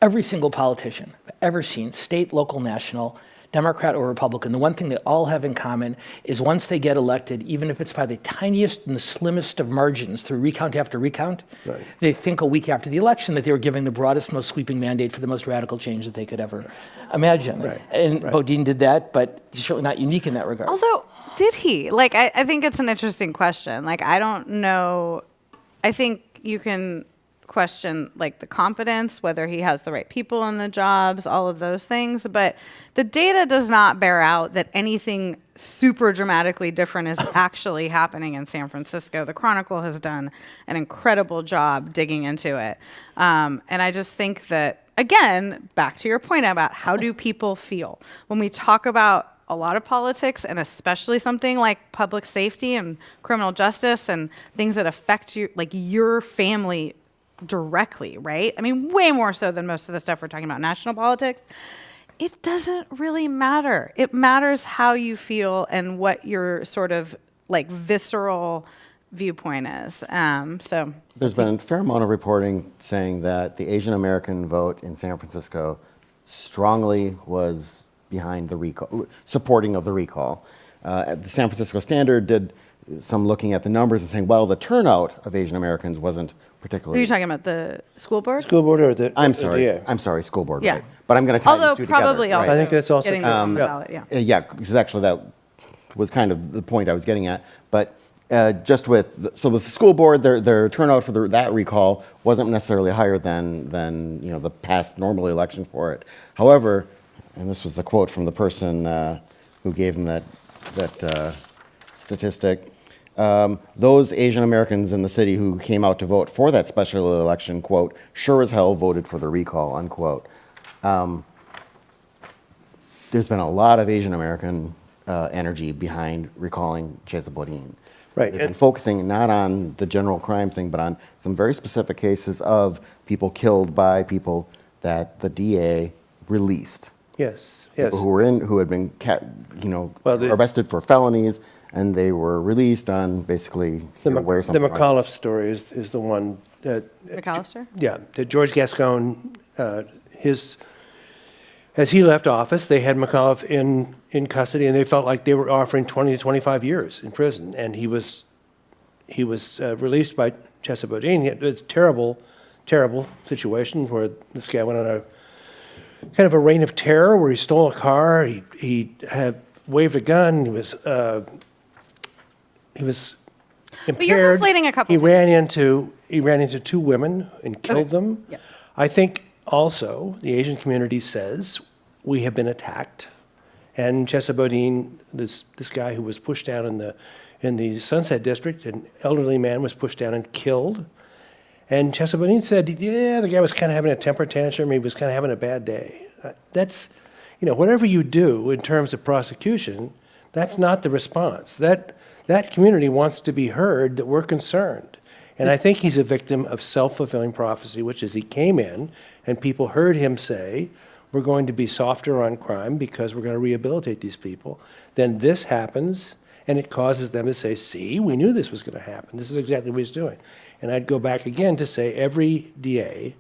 Every single politician I've ever seen, state, local, national, Democrat or Republican, the one thing they all have in common is once they get elected, even if it's by the tiniest and the slimmest of margins through recount after recount, Right. they think a week after the election that they were giving the broadest, most sweeping mandate for the most radical change that they could ever imagine. Right. And Right. Boudin did that, but he's certainly not unique in that regard. Although, did he? Like, I think it's an interesting question. Like, I don't know. I think you can question, like, the competence, whether he has the right people in the jobs, all of those things. But the data does not bear out that anything super dramatically different is actually happening in San Francisco. The Chronicle has done an incredible job digging into it. And I just think that, again, back to your point about how do people feel? When we talk about a lot of politics, and especially something like public safety and criminal justice and things that affect you, like your family directly, right? I mean, way more so than most of the stuff we're talking about national politics. It doesn't really matter. It matters how you feel and what your sort of like visceral viewpoint is. So There's been a fair amount of reporting saying that the Asian American vote in San Francisco strongly was behind the recall, supporting of the recall. The San Francisco Standard did some looking at the numbers and saying, well, the turnout of Asian Americans wasn't are particularly. you talking about the school board? School board or the I'm the sorry. DA? I'm sorry, school board. Yeah. Right. But I'm going to tie Although these two together. probably also I think that's also- getting this on the yeah. ballot, yeah. Yeah, because actually that was kind of the point I was getting at. But just with the school board, their turnout for that recall wasn't necessarily higher than the past normal election for it. However, and this was the quote from the person who gave him that statistic. Those Asian Americans in the city who came out to vote for that special election, quote, sure as hell voted for the recall, unquote. There's been a lot of Asian American energy behind recalling Chesa Boudin. Right, They've been and- focusing not on the general crime thing, but on some very specific cases of people killed by people that the DA released. Yes, yes. People who had been Well, the- arrested for felonies, and they were released on basically wear The something. McAuliffe story is the one that, McAllister? yeah, that George Gascon, as he left office, they had McAuliffe in custody, and they felt like they were offering 20 to 25 years in prison, and he was released by Chesa Boudin. It's a terrible, terrible situation where this guy went on a kind of a reign of terror where he stole a car, he had waved a gun, he was impaired. you're conflating a couple He things. ran into two women and killed them. Yeah. I think also the Asian community says we have been attacked, and Chesa Boudin, this guy who was pushed down in the Sunset District, an elderly man was pushed down and killed. And Chesa Boudin said, yeah, the guy was kind of having a temper tantrum. He was kind of having a bad day. That's, whatever you do in terms of prosecution, that's not the response. That community wants to be heard that we're concerned. And I think he's a victim of self-fulfilling prophecy, which is he came in and people heard him say, we're going to be softer on crime because we're going to rehabilitate these people. Then this happens, and it causes them to say, see, we knew this was going to happen. This is exactly what he's doing. And I'd go back again to say every DA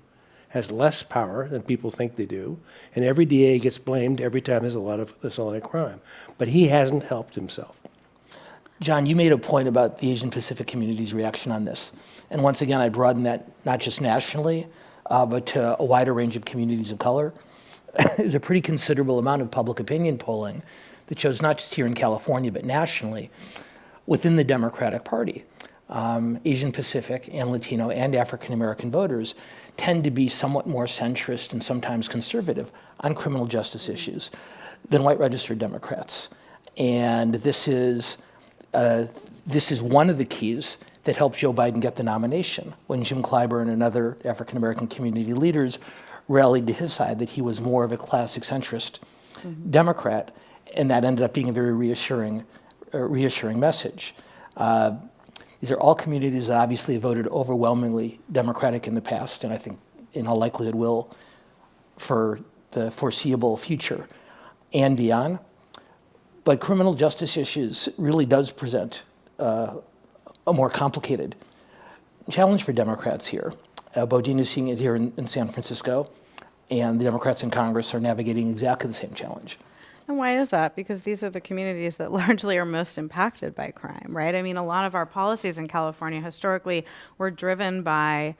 has less power than people think they do, and every DA gets blamed every time there's a lot of crime. But he hasn't helped himself. John, you made a point about the Asian Pacific community's reaction on this. And once again, I broaden that not just nationally, but to a wider range of communities of color. There's a pretty considerable amount of public opinion polling that shows not just here in California, but nationally within the Democratic Party. Asian Pacific and Latino and African American voters tend to be somewhat more centrist and sometimes conservative on criminal justice issues than white registered Democrats. And this is one of the keys that helped Joe Biden get the nomination. When Jim Clyburn and other African American community leaders rallied to his side, that he was more of a classic centrist Democrat, and that ended up being a very reassuring message. These are all communities that obviously voted overwhelmingly Democratic in the past, and I think in all likelihood will for the foreseeable future and beyond. But criminal justice issues really does present a more complicated challenge for Democrats here. Bodine is seeing it here in San Francisco, and the Democrats in Congress are navigating exactly the same challenge. And why is that? Because these are the communities that largely are most impacted by crime, right? I mean, a lot of our policies in California historically were driven by,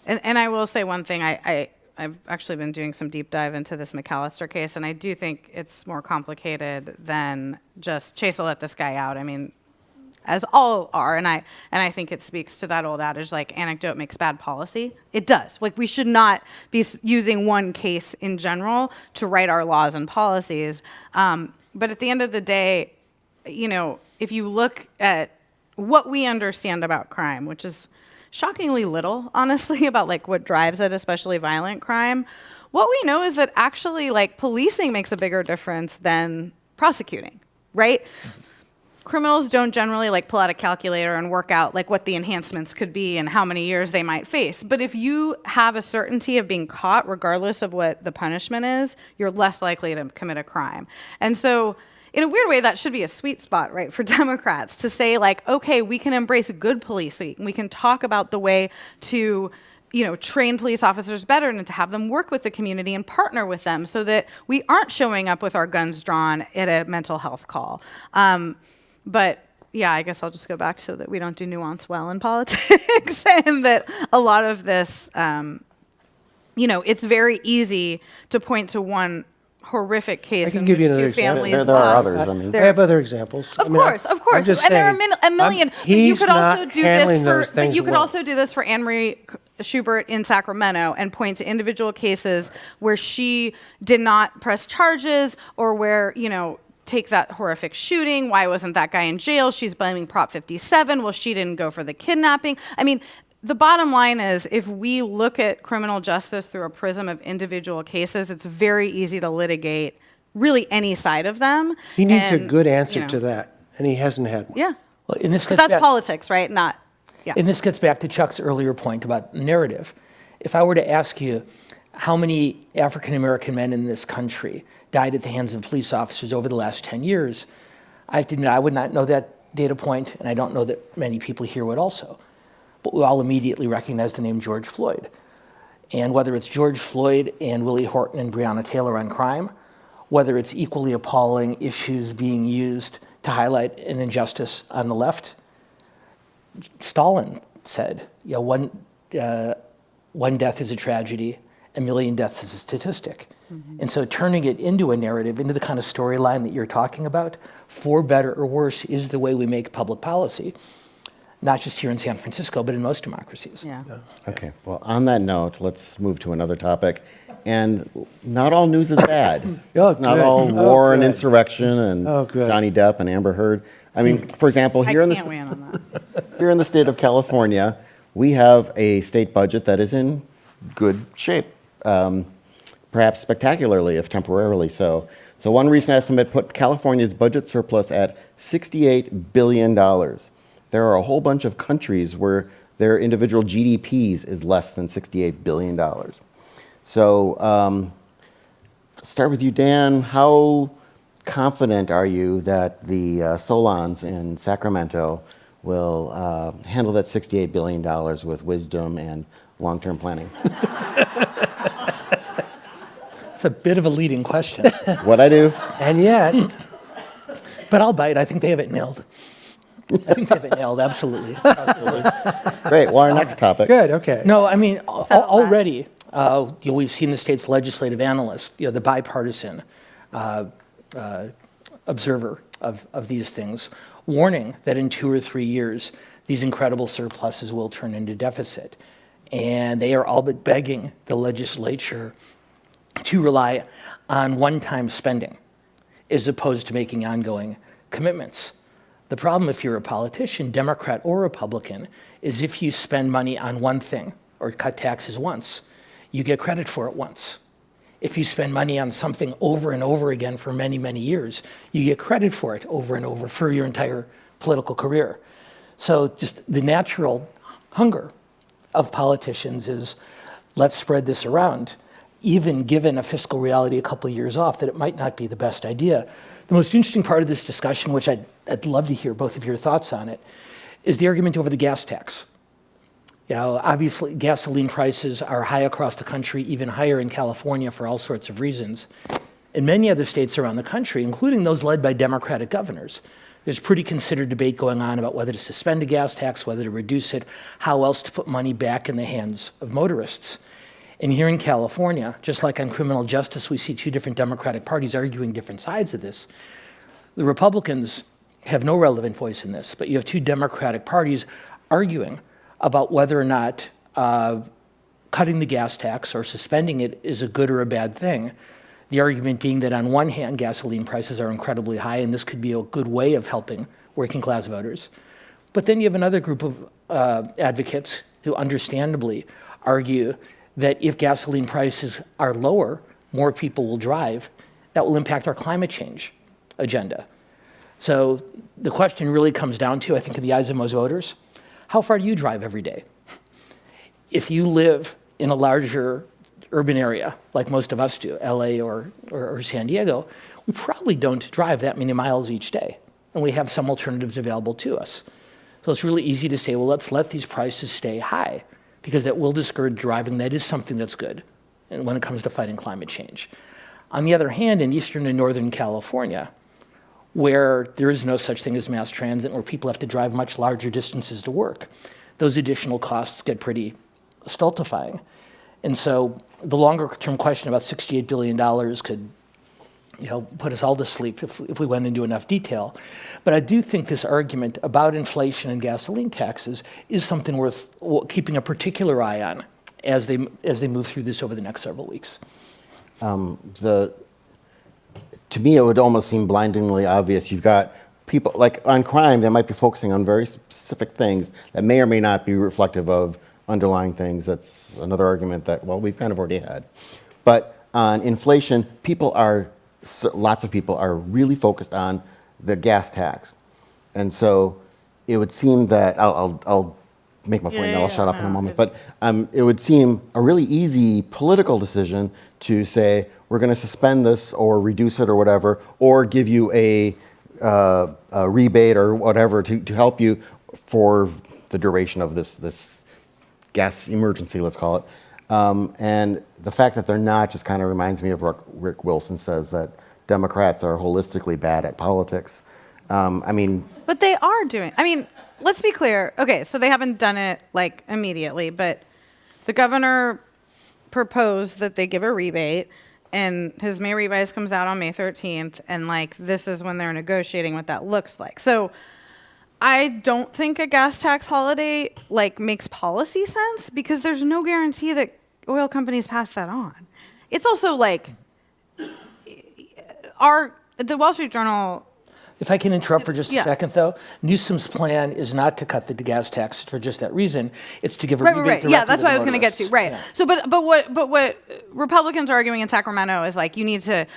and I will say one thing, I've actually been doing some deep dive into this McAllister case, and I do think it's more complicated than just Chase will let this guy out. I mean, as all are, and I think it speaks to that old adage, like anecdote makes bad policy. It does. Like we should not be using one case in general to write our laws and policies. But at the end of the day, you know, if you look at what we understand about crime, which is shockingly little, honestly, about like what drives it, especially violent crime, what we know is that actually like policing makes a bigger difference than prosecuting, right? Criminals don't generally like pull out a calculator and work out like what the enhancements could be and how many years they might face. But if you have a certainty of being caught, regardless of what the punishment is, you're less likely to commit a crime. And so in a weird way, that should be a sweet spot, right, for Democrats to say like, okay, we can embrace good policing. We can talk about the way to, you know, train police officers better and to have them work with the community and partner with them so that we aren't showing up with our guns drawn at a mental health call. But yeah, I guess I'll just go back to that we don't do nuance well in politics and that a lot of this, you know, it's very easy to point to one horrific case in which give you another two example. families There are lost. others, I mean. I have other examples. Of course. I'm And just there are saying, a million. But you he's could also not do handling those this for. But things you could well. also do this for Anne Marie Schubert in Sacramento and point to individual cases where she did not press charges or where, you know, take that horrific shooting. Why wasn't that guy in jail? She's blaming Prop 57. Well, she didn't go for the kidnapping. I mean, the bottom line is if we look at criminal justice through a prism of individual cases, it's very easy to litigate really any side of them. He needs a And, good answer you know, to that, and he hasn't had one. Yeah. Well, and this But gets that's back- politics, right? Not, yeah. And this gets back to Chuck's earlier point about narrative. If I were to ask you how many African American men in this country died at the hands of police officers over the last 10 years, I have to admit I would not know that data point, and I don't know that many people here would also. But we all immediately recognize the name George Floyd. And whether it's George Floyd and Willie Horton and Breonna Taylor on crime, whether it's equally appalling issues being used to highlight an injustice on the left, Stalin said, you know, one death is a tragedy, a million deaths is a statistic. And so turning it into a narrative, into the kind of storyline that you're talking about, for better or worse, is the way we make public policy, not just here in San Francisco, but in most democracies. Yeah. Okay, well, on that note, let's move to another topic. And not all news is bad. Oh, It's not good. all Oh, war and good. insurrection and Oh, good. Johnny Depp and Amber Heard. I mean, for example, I here in can't the weigh in on that. here in the state of California, we have a state budget that is in good shape, perhaps spectacularly, if temporarily so. So one recent estimate put California's budget surplus at $68 billion. There are a whole bunch of countries where their individual GDPs is less than $68 billion. So start with you, Dan. How confident are you that the Solons in Sacramento will handle that $68 billion with wisdom and long-term planning? It's a bit of a leading question, What I do? And yet, but I'll bite. I think they have it nailed. I think they have it nailed, absolutely. Great. Well, our next topic. good, okay. No, I mean, Settle that. already, we've seen the state's legislative analyst, the bipartisan observer of these things, warning that in 2 or 3 years, these incredible surpluses will turn into deficit. And they are all but begging the legislature to rely on one-time spending as opposed to making ongoing commitments. The problem, if you're a politician, Democrat or Republican, is if you spend money on one thing or cut taxes once, you get credit for it once. If you spend money on something over and over again for many, many years, you get credit for it over and over for your entire political career. So just the natural hunger of politicians is, let's spread this around, even given a fiscal reality a couple of years off, that it might not be the best idea. The most interesting part of this discussion, which I'd love to hear both of your thoughts on it, is the argument over the gas tax. You know, obviously, gasoline prices are high across the country, even higher in California for all sorts of reasons. In many other states around the country, including those led by Democratic governors, there's pretty considered debate going on about whether to suspend a gas tax, whether to reduce it, how else to put money back in the hands of motorists. And here in California, just like on criminal justice, we see two different Democratic parties arguing different sides of this. The Republicans have no relevant voice in this, but you have two Democratic parties arguing about whether or not cutting the gas tax or suspending it is a good or a bad thing. The argument being that on one hand, gasoline prices are incredibly high, and this could be a good way of helping working class voters. But then you have another group of advocates who understandably argue that if gasoline prices are lower, more people will drive. That will impact our climate change agenda. So the question really comes down to, I think in the eyes of most voters, how far do you drive every day? If you live in a larger urban area, like most of us do, LA or San Diego, we probably don't drive that many miles each day, and we have some alternatives available to us. So it's really easy to say, well, let's let these prices stay high, because that will discourage driving. That is something that's good and when it comes to fighting climate change. On the other hand, in Eastern and Northern California, where there is no such thing as mass transit, where people have to drive much larger distances to work, those additional costs get pretty stultifying. And so the longer-term question about $68 billion could, put us all to sleep if we went into enough detail. But I do think this argument about inflation and gasoline taxes is something worth keeping a particular eye on as they move through this over the next several weeks. To me, it would almost seem blindingly obvious. You've got people, like on crime, they might be focusing on very specific things that may or may not be reflective of underlying things. That's another argument that, well, we've kind of already had. But on inflation, lots of people are really focused on the gas tax. And so it would seem that, I'll make my point and I'll shut up in a moment, but it would seem a really easy political decision to say, we're going to suspend this or reduce it or whatever, or give you a rebate or whatever to help you for the duration of this gas emergency, let's call it. And the fact that they're not just kind of reminds me of what Rick Wilson says, that Democrats are holistically bad at politics. But they are doing, let's be clear. Okay, so they haven't done it like immediately, but the governor proposed that they give a rebate, and his May revise comes out on May 13th, and this is when they're negotiating what that looks like. So I don't think a gas tax holiday makes policy sense, because there's no guarantee that oil companies pass that on. It's also the Wall Street Journal. If I can interrupt for just a second, though, Newsom's plan is not to cut the gas tax for just that reason. It's to give a rebate directly Yeah, that's to the what I was going to get to. Right. Yeah. So, but what Republicans are arguing in Sacramento is you need to,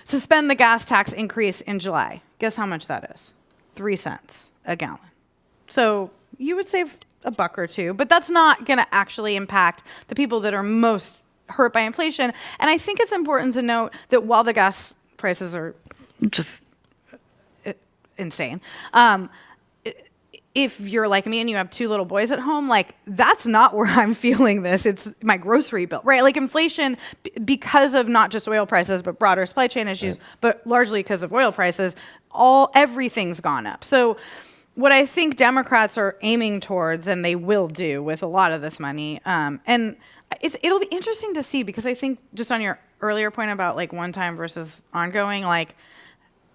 suspend the gas tax increase in July. Guess how much that is? 3 cents a gallon. So you would save a buck or two, but that's not going to actually impact the people that are most hurt by inflation. And I think it's important to note that while the gas prices are just insane, if you're like me and you have 2 little boys at home, that's not where I'm feeling this. It's my grocery bill, right? Inflation, because of not just oil prices, but broader supply chain issues, but largely because of oil prices, everything's gone up. So what I think Democrats are aiming towards, and they will do with a lot of this money, and it'll be interesting to see, because I think just on your earlier point about one time versus ongoing,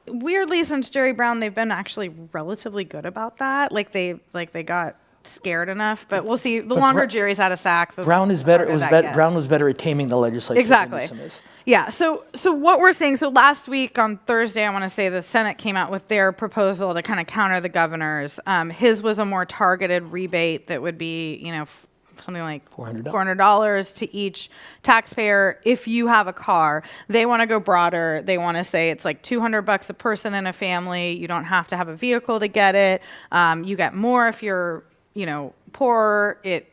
weirdly, since Jerry Brown, they've been actually relatively good about that. Like they got scared enough, but we'll see. The longer Jerry's out of SAC, the Brown is better. harder that gets. Brown was better at taming the legislature. than Exactly. Newsom is. Yeah. So what we're seeing. So last week on Thursday, I want to say the Senate came out with their proposal to kind of counter the governor's. His was a more targeted rebate that would be, something like $400 to each taxpayer if you have a car. They want to go broader. They want to say it's like $200 a person in a family. You don't have to have a vehicle to get it. You get more if you're, poor. It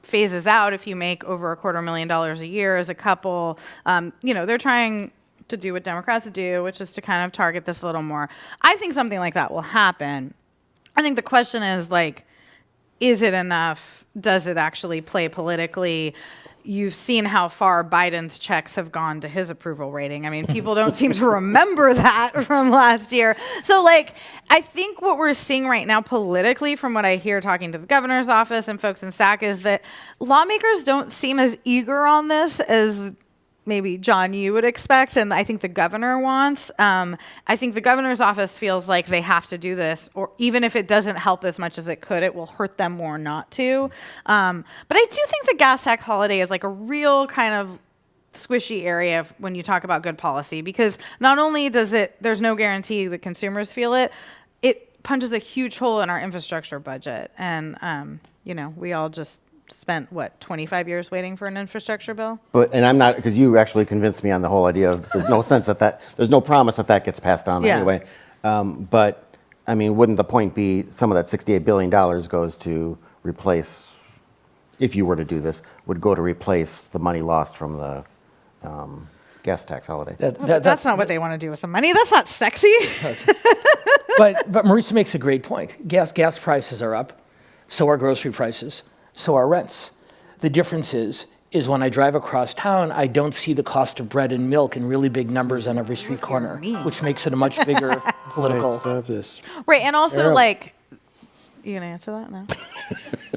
phases out if you make over $250,000 a year as a couple. They're trying to do what Democrats do, which is to kind of target this a little more. I think something like that will happen. I think the question is is it enough? Does it actually play politically? You've seen how far Biden's checks have gone to his approval rating. I mean, people don't seem to remember that from last year. So, I think what we're seeing right now politically, from what I hear talking to the governor's office and folks in SAC, is that lawmakers don't seem as eager on this as maybe, John, you would expect, and I think the governor wants. I think the governor's office feels like they have to do this, or even if it doesn't help as much as it could, it will hurt them more not to. But I do think the gas tax holiday is a real kind of squishy area when you talk about good policy, because not only there's no guarantee that consumers feel it, it punches a huge hole in our infrastructure budget. And, we all just spent 25 years waiting for an infrastructure bill. And I'm not, because you actually convinced me on the whole idea of there's no sense there's no promise that gets passed on anyway. But I mean, wouldn't the point be some of that $68 billion goes to replace, if you were to do this, would go to replace the money lost from the gas tax holiday? That's not what they want to do with the money. That's not sexy. But Marisa makes a great point. Gas prices are up, so are grocery prices. So are rents. The difference is when I drive across town, I don't see the cost of bread and milk in really big numbers on every street corner, which makes it a much bigger political. I love this. Right, and also you gonna answer that now?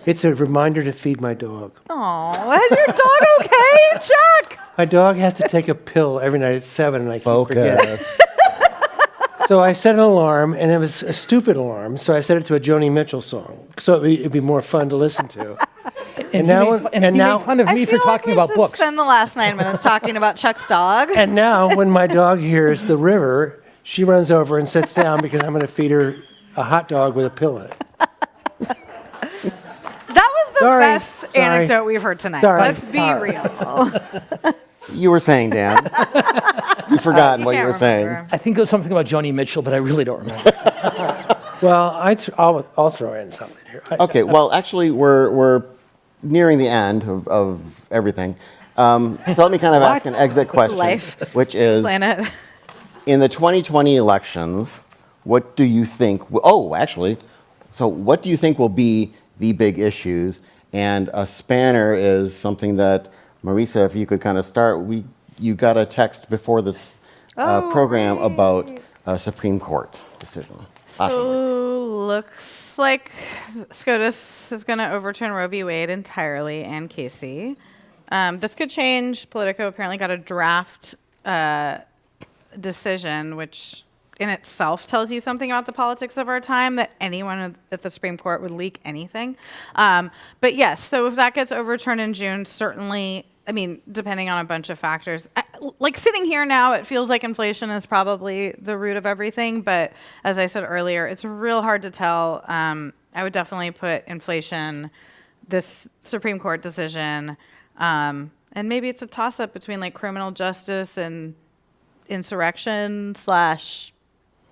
It's a reminder to feed my dog. Oh, is your dog okay, Chuck? My dog has to take a pill every night at 7, and I keep forgetting. Focus. So I set an alarm, and it was a stupid alarm, so I set it to a Joni Mitchell song, so it'd be more fun to listen to. And now he made fun of me for talking about books. Spend the last 9 minutes talking about Chuck's dog. And now, when my dog hears the river, she runs over and sits down because I'm going to feed her a hot dog with a pill in it. That was the best anecdote we've heard tonight. Sorry. Let's be real. You were saying, Dan. You've forgotten what you were saying. I think it was something about Joni Mitchell, but I really don't remember. Well, I'll throw in something here. Okay, well, actually, we're nearing the end of everything. So let me kind of ask an exit question, Life. which is, Planet. in the 2020 elections, what do you think, so what do you think will be the big issues? And a spanner is something that, Marisa, if you could kind of start, you got a text before this program about a Supreme Court decision. So looks like SCOTUS is going to overturn Roe v. Wade entirely and Casey. This could change. Politico apparently got a draft decision, which in itself tells you something about the politics of our time, that anyone at the Supreme Court would leak anything. But yes, so if that gets overturned in June, certainly, I mean, depending on a bunch of factors, like sitting here now, it feels like inflation is probably the root of everything. But as I said earlier, it's real hard to tell. I would definitely put inflation, this Supreme Court decision, and maybe it's a toss-up between criminal justice and insurrection /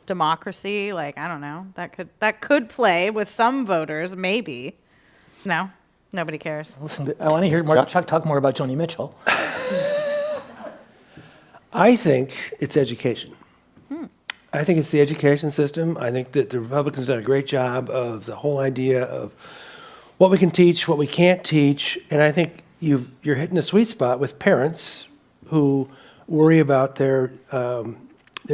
democracy. I don't know. That could play with some voters, maybe. No. Nobody cares. Listen, I want to hear Chuck talk more about Joni Mitchell. I think it's education. I think it's the education system. I think that the Republicans done a great job of the whole idea of what we can teach, what we can't teach, and I think you're hitting a sweet spot with parents who worry about their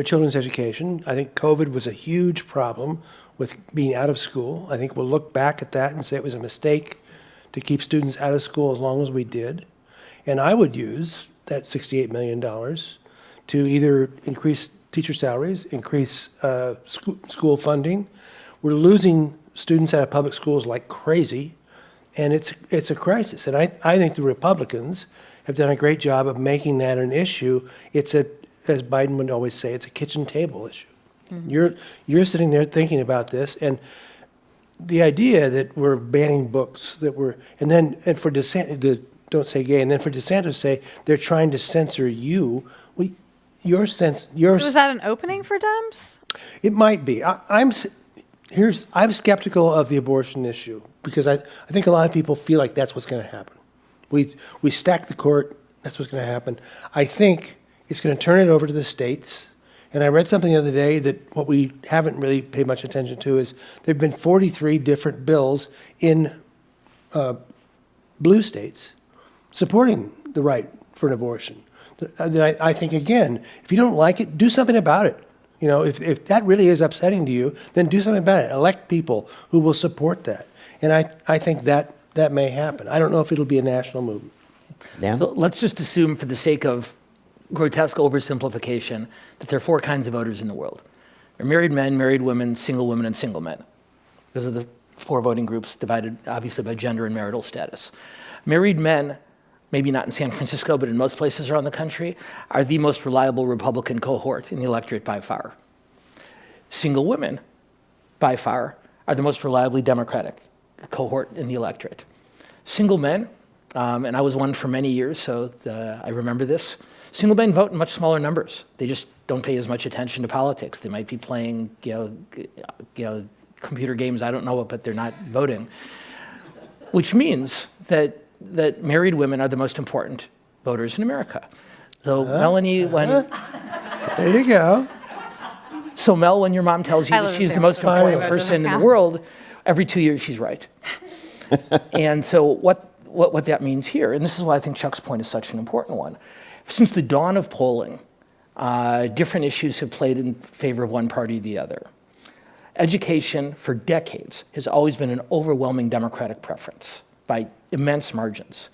children's education. I think COVID was a huge problem with being out of school. I think we'll look back at that and say it was a mistake to keep students out of school as long as we did. And I would use that $68 million to either increase teacher salaries, increase school funding. We're losing students out of public schools like crazy, and it's a crisis. And I think the Republicans have done a great job of making that an issue. It's as Biden would always say, it's a kitchen table issue. You're sitting there thinking about this, and the idea that we're banning books, and for DeSantis, don't say gay, and then for DeSantis to say they're trying to censor you. So is that an opening for Dems? It might be. I'm skeptical of the abortion issue because I think a lot of people feel like that's what's going to happen. We stack the court. That's what's going to happen. I think it's going to turn it over to the states. And I read something the other day that what we haven't really paid much attention to is there have been 43 different bills in blue states supporting the right for an abortion. I think, again, if you don't like it, do something about it. You know, if that really is upsetting to you, then do something about it. Elect people who will support that. And I think that may happen. I don't know if it'll be a national movement. Dan? So let's just assume, for the sake of grotesque oversimplification, that there are four kinds of voters in the world. There are married men, married women, single women, and single men. Those are the four voting groups divided, obviously, by gender and marital status. Married men, maybe not in San Francisco, but in most places around the country, are the most reliable Republican cohort in the electorate by far. Single women, by far, are the most reliably Democratic cohort in the electorate. Single men, and I was one for many years, so I remember this, single men vote in much smaller numbers. They just don't pay as much attention to politics. They might be playing computer games, I don't know what, but they're not voting. Which means that married women are the most important voters in America. So Melanie, when... There you go. So Mel, when your mom tells you I that live in she's the San most Francisco. important That person doesn't in the count. world, every 2 years she's right. And so what that means here, and this is why I think Chuck's point is such an important one. Since the dawn of polling, different issues have played in favor of one party or the other. Education, for decades, has always been an overwhelming Democratic preference by immense margins.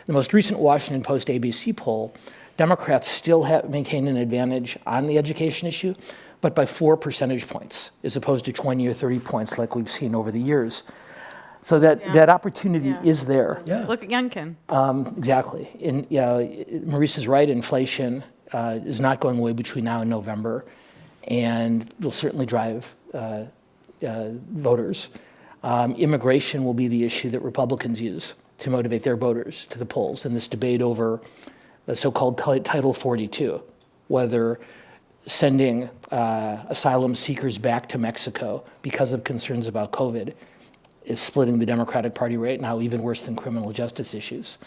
The most recent Washington Post ABC poll, Democrats still maintain an advantage on the education issue, but by 4 percentage points, as opposed to 20 or 30 points like we've seen over the years. So that opportunity is there. Yeah. Look at Youngkin. Exactly. And Maurice is right, inflation is not going away between now and November, and will certainly drive voters. Immigration will be the issue that Republicans use to motivate their voters to the polls in this debate over the so-called Title 42, whether sending asylum seekers back to Mexico because of concerns about COVID is splitting the Democratic Party right now, even worse than criminal justice issues.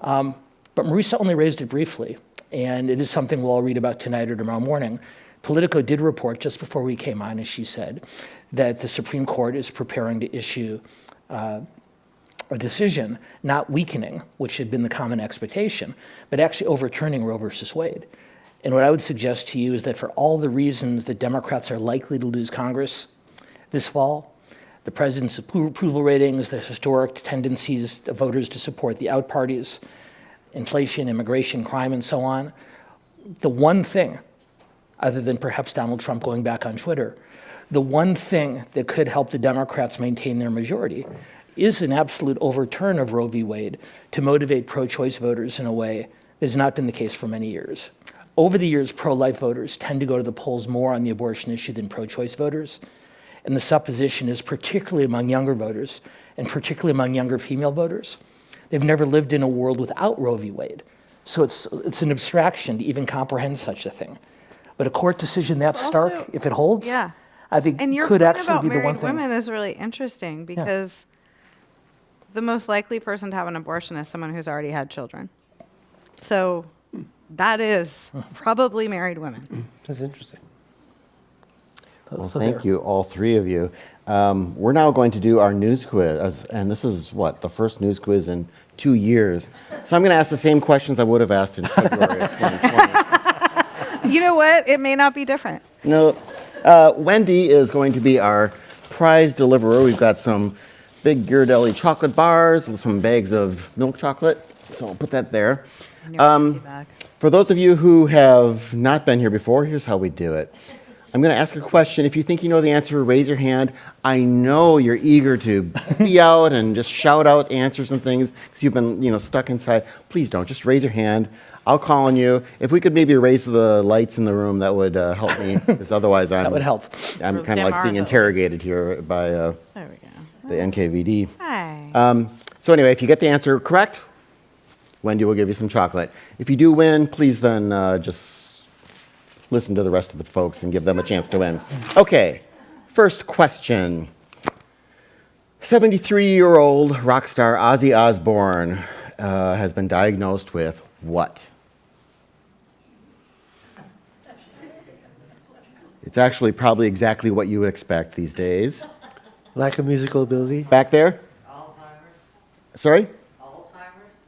But Marisa only raised it briefly, and it is something we'll all read about tonight or tomorrow morning. Politico did report just before we came on, as she said, that the Supreme Court is preparing to issue a decision not weakening, which had been the common expectation, but actually overturning Roe versus Wade. And what I would suggest to you is that for all the reasons that Democrats are likely to lose Congress this fall, the president's approval ratings, the historic tendencies of voters to support the out parties, inflation, immigration, crime, and so on, the one thing, other than perhaps Donald Trump going back on Twitter, the one thing that could help the Democrats maintain their majority is an absolute overturn of Roe v. Wade to motivate pro-choice voters in a way that has not been the case for many years. Over the years, pro-life voters tend to go to the polls more on the abortion issue than pro-choice voters. And the supposition is, particularly among younger voters, and particularly among younger female voters, they've never lived in a world without Roe v. Wade. So it's an abstraction to even comprehend such a thing. But a court decision that stark, also- if it holds, Yeah. I think And your could point actually about be the one married thing. women is really interesting because the most likely person to have an abortion is someone who's already had children. So that is probably married women. That's interesting. Well, So thank there. you, all three of you. We're now going to do our news quiz, and this is the first news quiz in 2 years. So I'm going to ask the same questions I would have asked in February of 2020. You know what? It may not be different. No, Wendy is going to be our prize deliverer. We've got some big Ghirardelli chocolate bars, some bags of milk chocolate. So I'll put that there. In your fancy bag. For those of you who have not been here before, here's how we do it. I'm going to ask a question. If you think you know the answer, raise your hand. I know you're eager to be out and just shout out answers and things because you've been, stuck inside. Please don't. Just raise your hand. I'll call on you. If we could maybe raise the lights in the room, that would help me. Because otherwise, That would help. I'm kind Dim of like ours being at interrogated here by There we go. the NKVD. Hi. So anyway, if you get the answer correct, Wendy will give you some chocolate. If you do win, please then just listen to the rest of the folks and give them a chance to win. Okay, first question. 73-year-old rock star Ozzy Osbourne has been diagnosed with what? It's actually probably exactly what you would expect these days. Lack of musical ability? Back there? Sorry?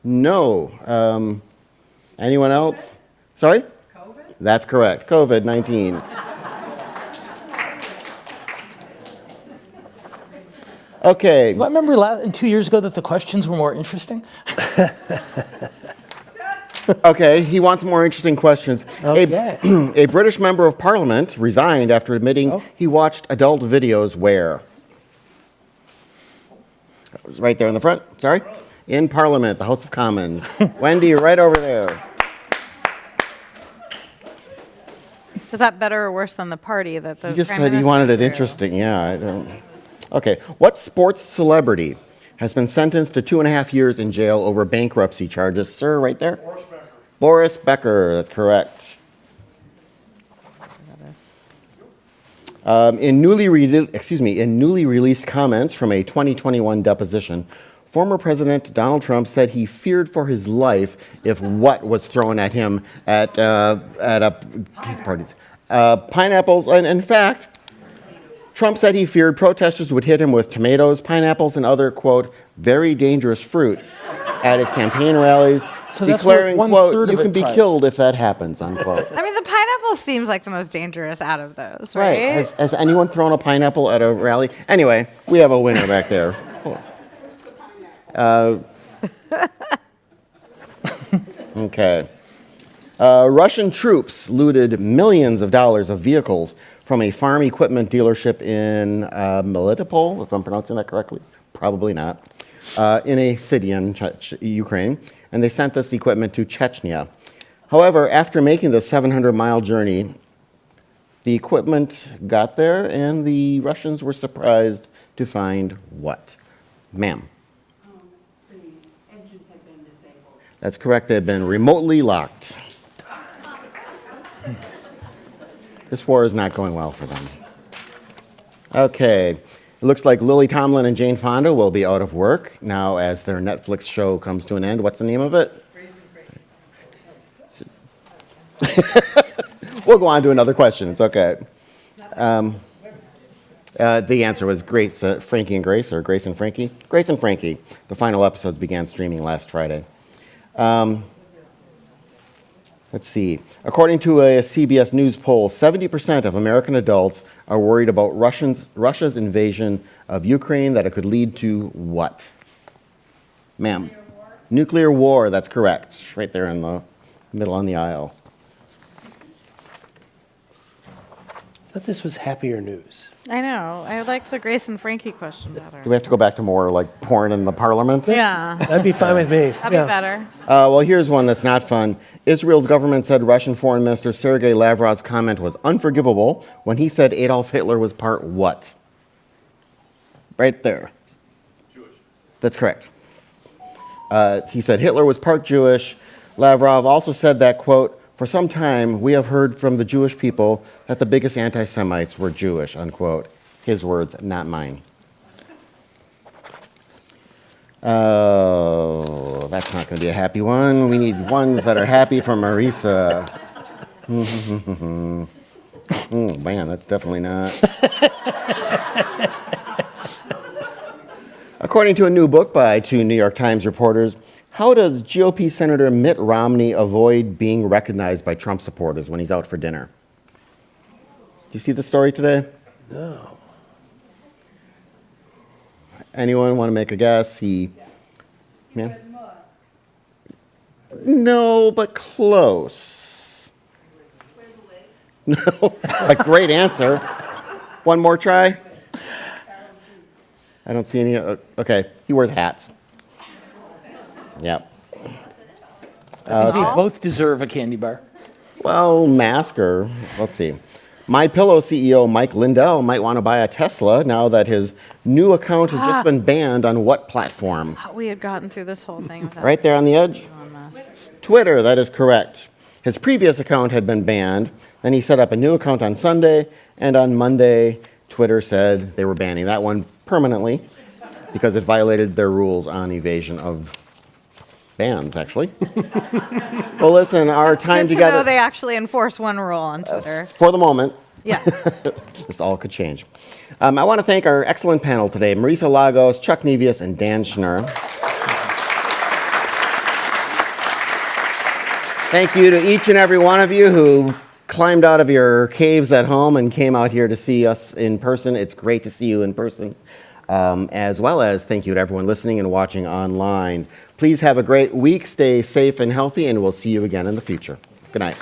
No. Anyone else? Sorry? COVID? That's correct. COVID-19. Okay. Do I remember 2 years ago that the questions were more interesting? Okay, he wants more interesting questions. Okay. A British member of parliament resigned after admitting he watched adult videos where? Right there in the front. Sorry? In Parliament, the House of Commons. Wendy, right over there. Is that better or worse than the party that the You just Prime said you Minister wanted it threw? interesting. Yeah, I don't. Okay. What sports celebrity has been sentenced to 2.5 years in jail over bankruptcy charges? Sir, right there? Boris Becker. Boris Becker, that's correct. In newly released comments from a 2021 deposition, former President Donald Trump said he feared for his life if what was thrown at him at his parties. Pineapples, and in fact, Trump said he feared protesters would hit him with tomatoes, pineapples, and other, quote, very dangerous fruit at his campaign rallies, So that's declaring, worth quote, one-third you of can it be price. killed if that happens, unquote. I mean, the pineapple seems like the most dangerous out of those, Right. right? Has anyone thrown a pineapple at a rally? Anyway, we have a winner back there. Okay. Russian troops looted millions of dollars of vehicles from a farm equipment dealership in Melitopol, if I'm pronouncing that correctly. Probably not. In a city in Ukraine. And they sent this equipment to Chechnya. However, after making the 700-mile journey, the equipment got there and the Russians were surprised to find what? Ma'am. The engines had been disabled. That's correct. They had been remotely locked. This war is not going well for them. Okay. It looks like Lily Tomlin and Jane Fonda will be out of work now as their Netflix show comes to an end. What's the name of it? We'll go on to another question. It's okay. The answer was Grace, Frankie and Grace, or Grace and Frankie? Grace and Frankie. The final episodes began streaming last Friday. Let's see. According to a CBS News poll, 70% of American adults are worried about Russia's invasion of Ukraine, that it could lead to what? Ma'am. Nuclear war, that's correct. Right there in the middle on the aisle. I thought this was happier news. I know. I like the Grace and Frankie question better. Do we have to go back to more like porn in the parliament? Yeah, That'd be fine with me. that'd be better. Well, here's one that's not fun. Israel's government said Russian Foreign Minister Sergei Lavrov's comment was unforgivable when he said Adolf Hitler was part what? Right there. Jewish. That's correct. He said Hitler was part Jewish. Lavrov also said that, quote, for some time we have heard from the Jewish people that the biggest anti-Semites were Jewish, unquote. His words, not mine. Oh, that's not going to be a happy one. We need ones that are happy for Marisa. Man, that's definitely not. According to a new book by two New York Times reporters, how does GOP Senator Mitt Romney avoid being recognized by Trump supporters when he's out for dinner? Do you see the story today? No. Anyone want to make a guess? Yeah? No, but close. No, a great answer. One more try. I don't see any. Okay, he wears hats. Yep. I think they both deserve a candy bar. Well, mask or let's see. My Pillow CEO Mike Lindell might want to buy a Tesla now that his new account has just been banned on what platform? We had gotten through this whole thing without Right there on the edge? Elon Musk. Twitter, that is correct. His previous account had been banned. Then he set up a new account on Sunday, and on Monday, Twitter said they were banning that one permanently because it violated their rules on evasion of bans, actually. Well, listen, our time Good to together know they actually enforce one rule on Twitter. for the moment. Yeah. This all could change. I want to thank our excellent panel today, Marisa Lagos, Chuck Nevius, and Dan Schnur. Thank you to each and every one of you who climbed out of your caves at home and came out here to see us in person. It's great to see you in person. As well as thank you to everyone listening and watching online. Please have a great week, stay safe and healthy, and we'll see you again in the future. Good night.